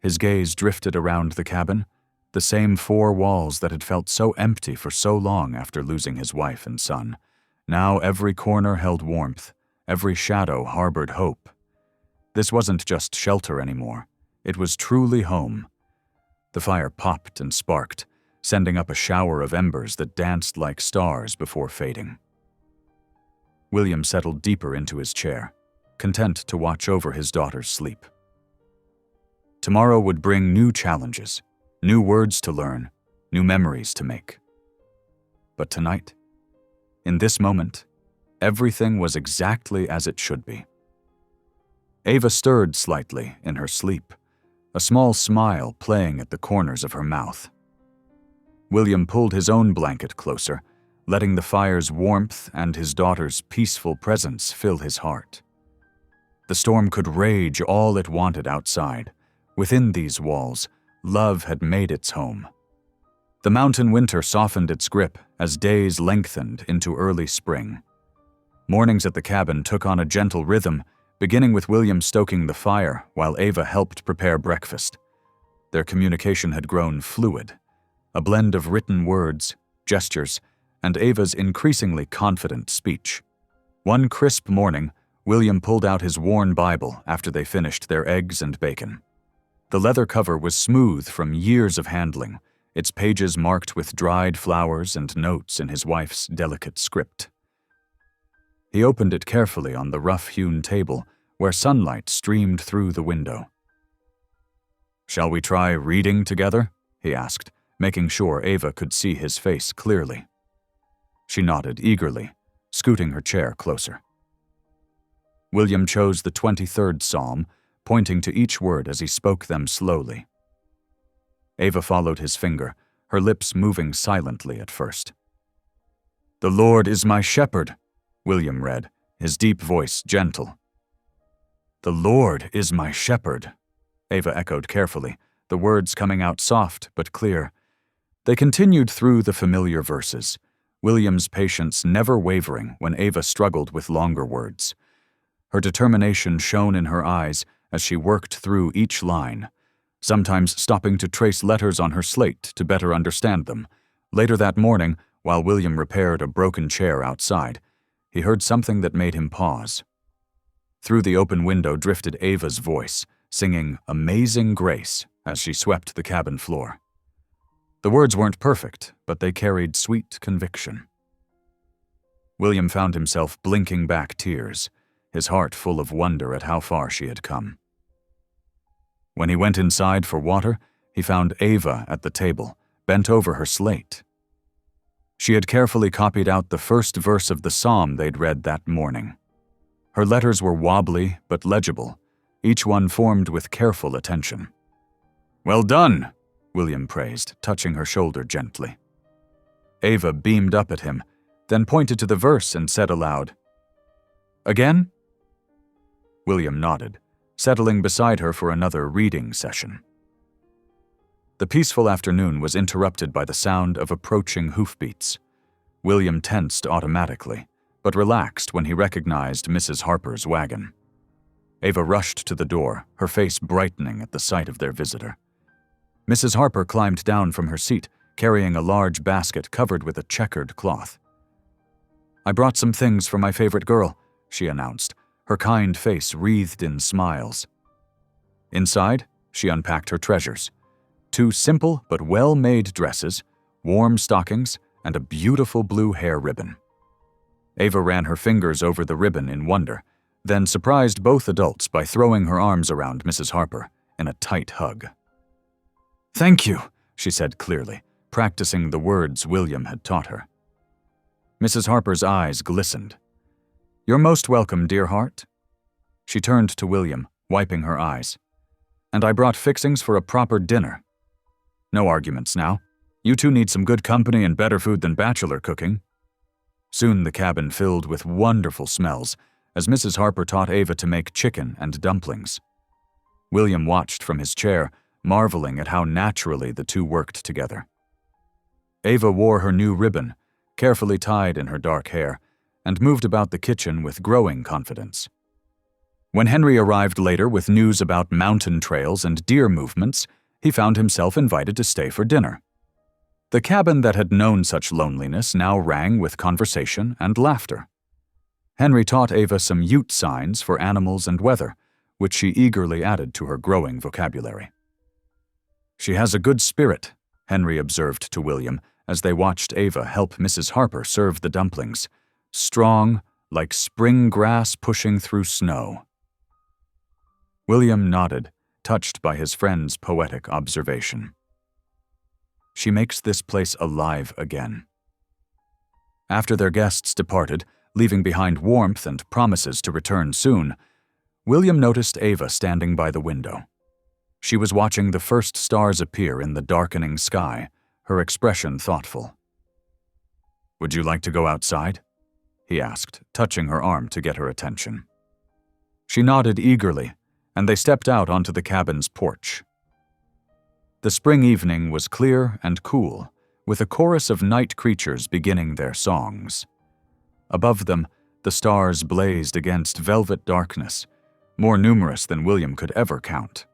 His gaze drifted around the cabin, the same four walls that had felt so empty for so long after losing his wife and son. Now every corner held warmth, every shadow harbored hope. This wasn't just shelter anymore. It was truly home. The fire popped and sparked, sending up a shower of embers that danced like stars before fading. William settled deeper into his chair, content to watch over his daughter's sleep. Tomorrow would bring new challenges, new words to learn, new memories to make. But tonight, in this moment, everything was exactly as it should be. Ava stirred slightly in her sleep, a small smile playing at the corners of her mouth. William pulled his own blanket closer, letting the fire's warmth and his daughter's peaceful presence fill his heart. The storm could rage all it wanted outside. Within these walls, love had made its home. The mountain winter softened its grip as days lengthened into early spring. Mornings at the cabin took on a gentle rhythm, beginning with William stoking the fire while Ava helped prepare breakfast. Their communication had grown fluid, a blend of written words, gestures, and Ava's increasingly confident speech. One crisp morning, William pulled out his worn Bible after they finished their eggs and bacon. The leather cover was smooth from years of handling, its pages marked with dried flowers and notes in his wife's delicate script. He opened it carefully on the rough-hewn table where sunlight streamed through the window. "Shall we try reading together?" he asked, making sure Ava could see his face clearly. She nodded eagerly, scooting her chair closer. William chose the 23rd Psalm, pointing to each word as he spoke them slowly. Ava followed his finger, her lips moving silently at first. "The Lord is my shepherd," William read, his deep voice gentle. "The Lord is my shepherd," Ava echoed carefully, the words coming out soft but clear. They continued through the familiar verses, William's patience never wavering when Ava struggled with longer words. Her determination shone in her eyes as she worked through each line, sometimes stopping to trace letters on her slate to better understand them. Later that morning, while William repaired a broken chair outside, he heard something that made him pause. Through the open window drifted Ava's voice, singing "Amazing Grace" as she swept the cabin floor. The words weren't perfect, but they carried sweet conviction. William found himself blinking back tears, his heart full of wonder at how far she had come. When he went inside for water, he found Ava at the table, bent over her slate. She had carefully copied out the first verse of the psalm they'd read that morning. Her letters were wobbly but legible, each one formed with careful attention. "Well done," William praised, touching her shoulder gently. Ava beamed up at him, then pointed to the verse and said aloud, Again?" William nodded, settling beside her for another reading session. The peaceful afternoon was interrupted by the sound of approaching hoofbeats. William tensed automatically, but relaxed when he recognized Mrs. Harper's wagon. Ava rushed to the door, her face brightening at the sight of their visitor. Mrs. Harper climbed down from her seat, carrying a large basket covered with a checkered cloth. "I brought some things for my favorite girl," she announced, her kind face wreathed in smiles. Inside, she unpacked her treasures: 2 simple but well-made dresses, warm stockings, and a beautiful blue hair ribbon. Ava ran her fingers over the ribbon in wonder, then surprised both adults by throwing her arms around Mrs. Harper in a tight hug. "Thank you," she said clearly, practicing the words William had taught her. Mrs. Harper's eyes glistened. "You're most welcome, dear heart." She turned to William, wiping her eyes. "And I brought fixings for a proper dinner. No arguments now. You two need some good company and better food than bachelor cooking." Soon the cabin filled with wonderful smells as Mrs. Harper taught Ava to make chicken and dumplings. William watched from his chair, marveling at how naturally the two worked together. Ava wore her new ribbon, carefully tied in her dark hair, and moved about the kitchen with growing confidence. When Henry arrived later with news about mountain trails and deer movements, he found himself invited to stay for dinner. The cabin that had known such loneliness now rang with conversation and laughter. Henry taught Ava some Ute signs for animals and weather, which she eagerly added to her growing vocabulary. "She has a good spirit," Henry observed to William as they watched Ava help Mrs. Harper serve the dumplings. "Strong, like spring grass pushing through snow." William nodded, touched by his friend's poetic observation. "She makes this place alive again." After their guests departed, leaving behind warmth and promises to return soon, William noticed Ava standing by the window. She was watching the first stars appear in the darkening sky, her expression thoughtful. "Would you like to go outside?" he asked, touching her arm to get her attention. She nodded eagerly, and they stepped out onto the cabin's porch. The spring evening was clear and cool, with a chorus of night creatures beginning their songs. Above them, the stars blazed against velvet darkness, more numerous than William could ever count.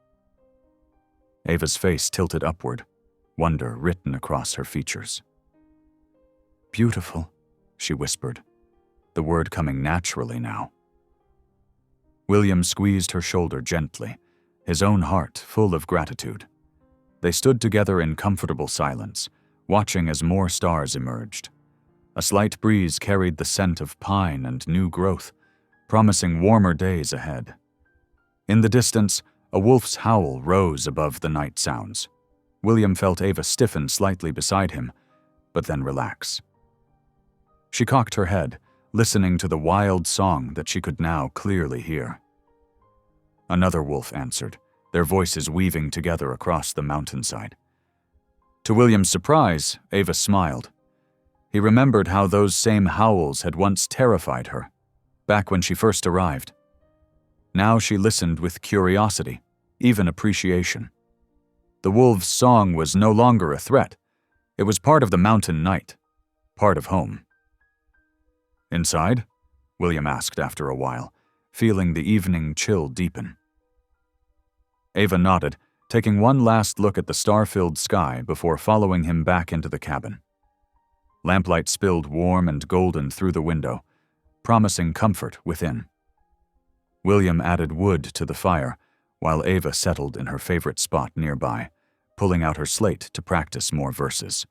Ava's face tilted upward, wonder written across her features. "Beautiful," she whispered, the word coming naturally now. William squeezed her shoulder gently, his own heart full of gratitude. They stood together in comfortable silence, watching as more stars emerged. A slight breeze carried the scent of pine and new growth, promising warmer days ahead. In the distance, a wolf's howl rose above the night sounds. William felt Ava stiffen slightly beside him, but then relax. She cocked her head, listening to the wild song that she could now clearly hear. Another wolf answered, their voices weaving together across the mountainside. To William's surprise, Ava smiled. He remembered how those same howls had once terrified her, back when she first arrived. Now she listened with curiosity, even appreciation. The wolves' song was no longer a threat. It was part of the mountain night, part of home. "Inside?" William asked after a while, feeling the evening chill deepen. Ava nodded, taking one last look at the star-filled sky before following him back into the cabin. Lamplight spilled warm and golden through the window, promising comfort within. William added wood to the fire, while Ava settled in her favorite spot nearby, pulling out her slate to practice more verses.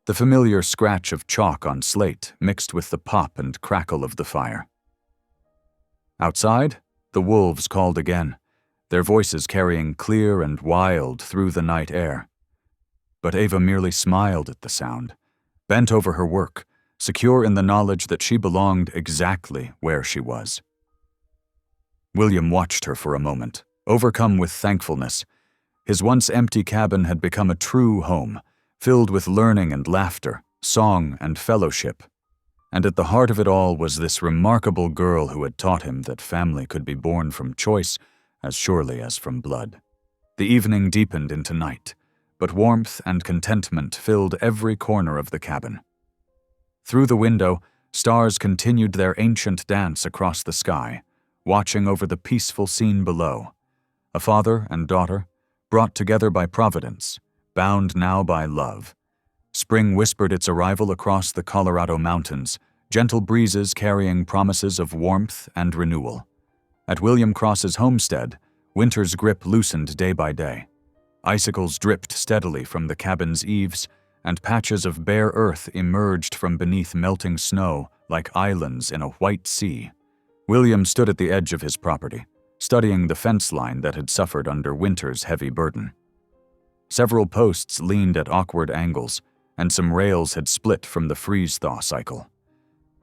The familiar scratch of chalk on slate mixed with the pop and crackle of the fire. Outside, the wolves called again, their voices carrying clear and wild through the night air. But Ava merely smiled at the sound, bent over her work, secure in the knowledge that she belonged exactly where she was. William watched her for a moment, overcome with thankfulness. His once empty cabin had become a true home, filled with learning and laughter, song and fellowship. And at the heart of it all was this remarkable girl who had taught him that family could be born from choice as surely as from blood. The evening deepened into night, but warmth and contentment filled every corner of the cabin. Through the window, stars continued their ancient dance across the sky, watching over the peaceful scene below. A father and daughter, brought together by providence, bound now by love. Spring whispered its arrival across the Colorado mountains, gentle breezes carrying promises of warmth and renewal. At William Cross's homestead, winter's grip loosened day by day. Icicles dripped steadily from the cabin's eaves, and patches of bare earth emerged from beneath melting snow like islands in a white sea. William stood at the edge of his property, studying the fence line that had suffered under winter's heavy burden. Several posts leaned at awkward angles, and some rails had split from the freeze-thaw cycle.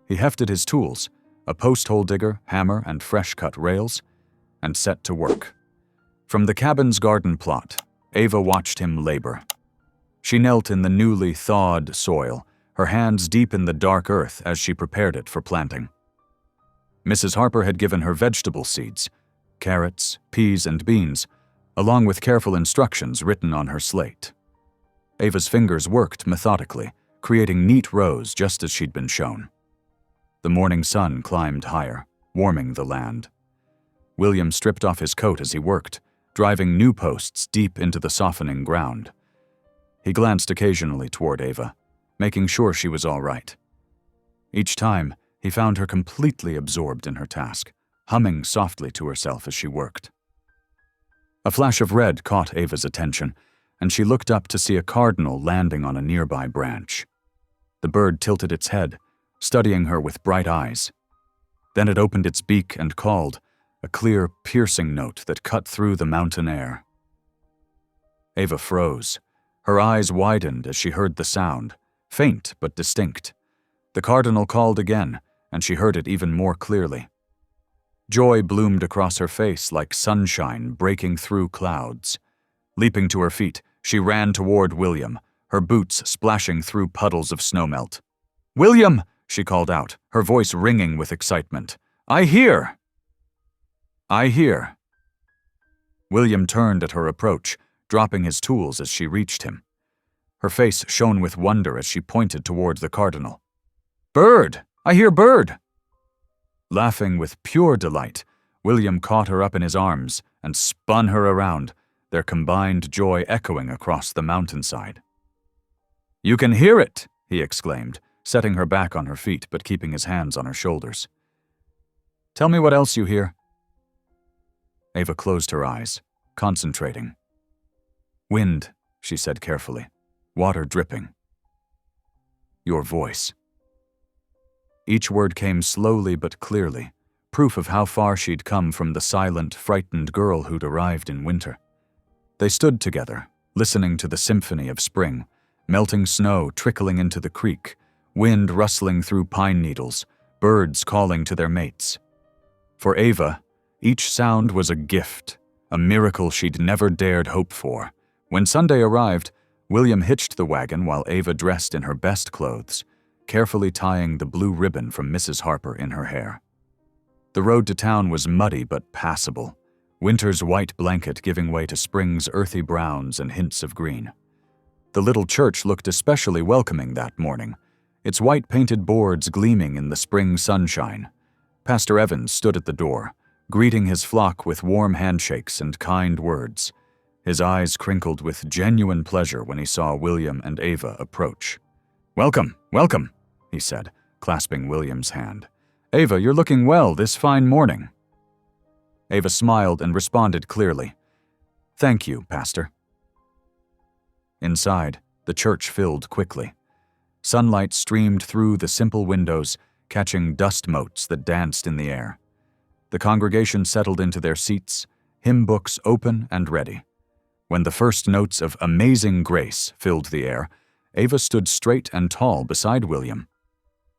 He hefted his tools, a post-hole digger, hammer, and fresh-cut rails, and set to work. From the cabin's garden plot, Ava watched him labor. She knelt in the newly thawed soil, her hands deep in the dark earth as she prepared it for planting. Mrs. Harper had given her vegetable seeds, carrots, peas, and beans, along with careful instructions written on her slate. Ava's fingers worked methodically, creating neat rows just as she'd been shown. The morning sun climbed higher, warming the land. William stripped off his coat as he worked, driving new posts deep into the softening ground. He glanced occasionally toward Ava, making sure she was all right. Each time, he found her completely absorbed in her task, humming softly to herself as she worked. A flash of red caught Ava's attention, and she looked up to see a cardinal landing on a nearby branch. The bird tilted its head, studying her with bright eyes. Then it opened its beak and called, a clear, piercing note that cut through the mountain air. Ava froze. Her eyes widened as she heard the sound, faint but distinct. The cardinal called again, and she heard it even more clearly. Joy bloomed across her face like sunshine breaking through clouds. Leaping to her feet, she ran toward William, her boots splashing through puddles of snowmelt. "William!" she called out, her voice ringing with excitement. "I hear!" "I hear." William turned at her approach, dropping his tools as she reached him. Her face shone with wonder as she pointed toward the cardinal. "Bird! I hear bird!" Laughing with pure delight, William caught her up in his arms and spun her around, their combined joy echoing across the mountainside. "You can hear it!" he exclaimed, setting her back on her feet but keeping his hands on her shoulders. "Tell me what else you hear." Ava closed her eyes, concentrating. "Wind," she said carefully, "water dripping. Your voice." Each word came slowly but clearly, proof of how far she'd come from the silent, frightened girl who'd arrived in winter. They stood together, listening to the symphony of spring, melting snow trickling into the creek, wind rustling through pine needles, birds calling to their mates. For Ava, each sound was a gift, a miracle she'd never dared hope for. When Sunday arrived, William hitched the wagon while Ava dressed in her best clothes, carefully tying the blue ribbon from Mrs. Harper in her hair. The road to town was muddy but passable, winter's white blanket giving way to spring's earthy browns and hints of green. The little church looked especially welcoming that morning, its white painted boards gleaming in the spring sunshine. Pastor Evans stood at the door, greeting his flock with warm handshakes and kind words. His eyes crinkled with genuine pleasure when he saw William and Ava approach. "Welcome, welcome," he said, clasping William's hand. "Ava, you're looking well this fine morning." Ava smiled and responded clearly, "Thank you, Pastor." Inside, the church filled quickly. Sunlight streamed through the simple windows, catching dust motes that danced in the air. The congregation settled into their seats, hymn books open and ready. When the first notes of Amazing Grace filled the air, Ava stood straight and tall beside William.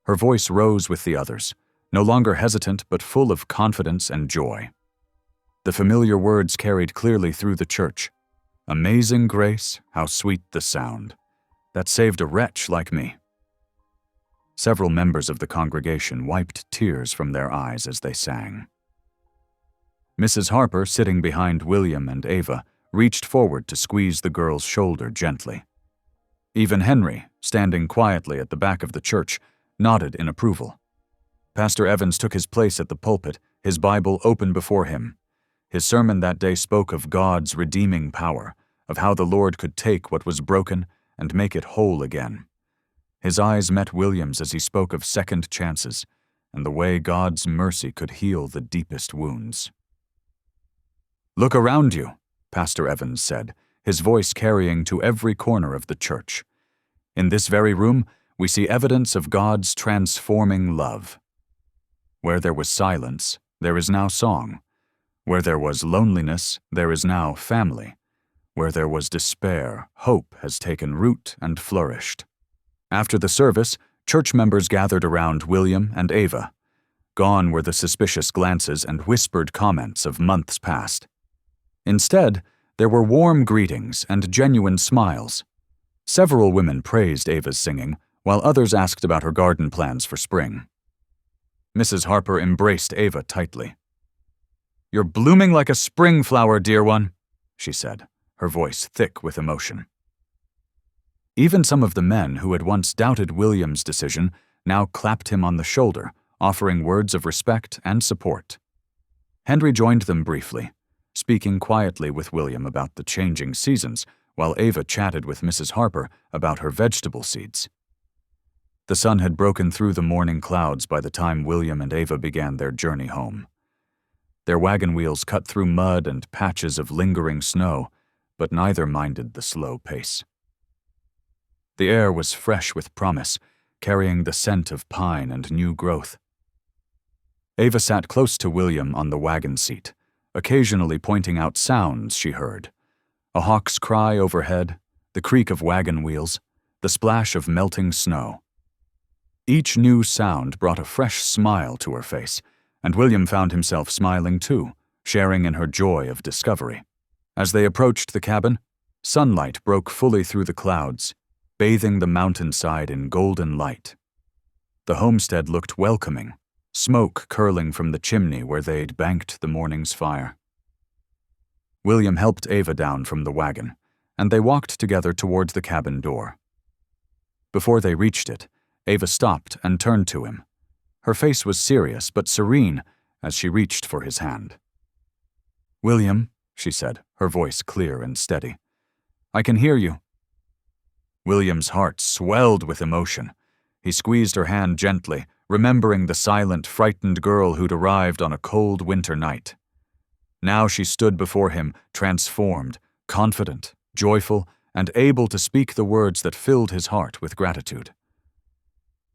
Her voice rose with the others, no longer hesitant but full of confidence and joy. The familiar words carried clearly through the church. "Amazing grace, how sweet the sound, that saved a wretch like me." Several members of the congregation wiped tears from their eyes as they sang. Mrs. Harper, sitting behind William and Ava, reached forward to squeeze the girl's shoulder gently. Even Henry, standing quietly at the back of the church, nodded in approval. Pastor Evans took his place at the pulpit, his Bible open before him. His sermon that day spoke of God's redeeming power, of how the Lord could take what was broken and make it whole again. His eyes met William's as he spoke of second chances and the way God's mercy could heal the deepest wounds. "Look around you," Pastor Evans said, his voice carrying to every corner of the church. "In this very room, we see evidence of God's transforming love. Where there was silence, there is now song. Where there was loneliness, there is now family. Where there was despair, hope has taken root and flourished." After the service, church members gathered around William and Ava. Gone were the suspicious glances and whispered comments of months past. Instead, there were warm greetings and genuine smiles. Several women praised Ava's singing, while others asked about her garden plans for spring. Mrs. Harper embraced Ava tightly. "You're blooming like a spring flower, dear one," she said, her voice thick with emotion. Even some of the men who had once doubted William's decision now clapped him on the shoulder, offering words of respect and support. Henry joined them briefly, speaking quietly with William about the changing seasons, while Ava chatted with Mrs. Harper about her vegetable seeds. The sun had broken through the morning clouds by the time William and Ava began their journey home. Their wagon wheels cut through mud and patches of lingering snow, but neither minded the slow pace. The air was fresh with promise, carrying the scent of pine and new growth. Ava sat close to William on the wagon seat, occasionally pointing out sounds she heard: a hawk's cry overhead, the creak of wagon wheels, the splash of melting snow. Each new sound brought a fresh smile to her face, and William found himself smiling too, sharing in her joy of discovery. As they approached the cabin, sunlight broke fully through the clouds, bathing the mountainside in golden light. The homestead looked welcoming, smoke curling from the chimney where they'd banked the morning's fire. William helped Ava down from the wagon, and they walked together towards the cabin door. Before they reached it, Ava stopped and turned to him. Her face was serious but serene as she reached for his hand. "William," she said, her voice clear and steady, "I can hear you." William's heart swelled with emotion. He squeezed her hand gently, remembering the silent, frightened girl who'd arrived on a cold winter night. Now she stood before him, transformed, confident, joyful, and able to speak the words that filled his heart with gratitude.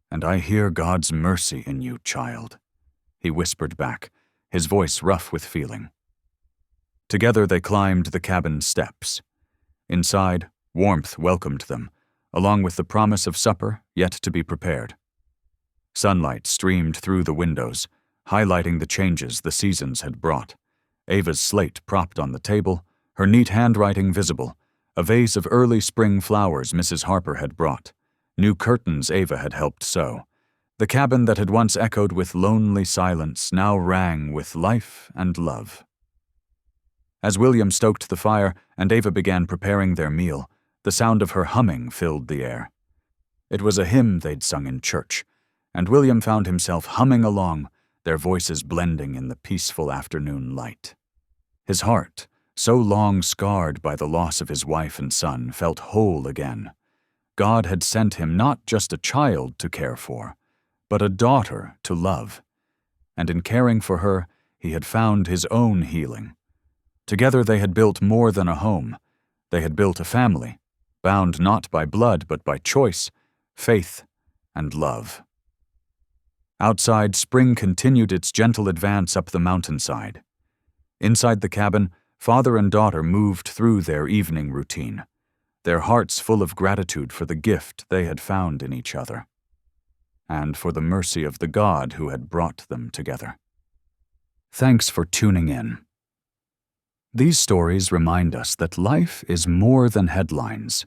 "And I hear God's mercy in you, child," he whispered back, his voice rough with feeling. Together they climbed the cabin steps. Inside, warmth welcomed them, along with the promise of supper yet to be prepared. Sunlight streamed through the windows, highlighting the changes the seasons had brought. Ava's slate propped on the table, her neat handwriting visible, a vase of early spring flowers Mrs. Harper had brought, new curtains Ava had helped sew. The cabin that had once echoed with lonely silence now rang with life and love. As William stoked the fire and Ava began preparing their meal, the sound of her humming filled the air. It was a hymn they'd sung in church, and William found himself humming along, their voices blending in the peaceful afternoon light. His heart, so long scarred by the loss of his wife and son, felt whole again. God had sent him not just a child to care for, but a daughter to love. And in caring for her, he had found his own healing. Together they had built more than a home. They had built a family, bound not by blood but by choice, faith, and love. Outside, spring continued its gentle advance up the mountainside. Inside the cabin, father and daughter moved through their evening routine, their hearts full of gratitude for the gift they had found in each other, and for the mercy of the God who had brought them together. Thanks for tuning in. These stories remind us that life is more than headlines.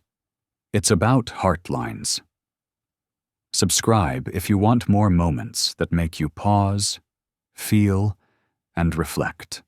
It's about heartlines. Subscribe if you want more moments that make you pause, feel, and reflect.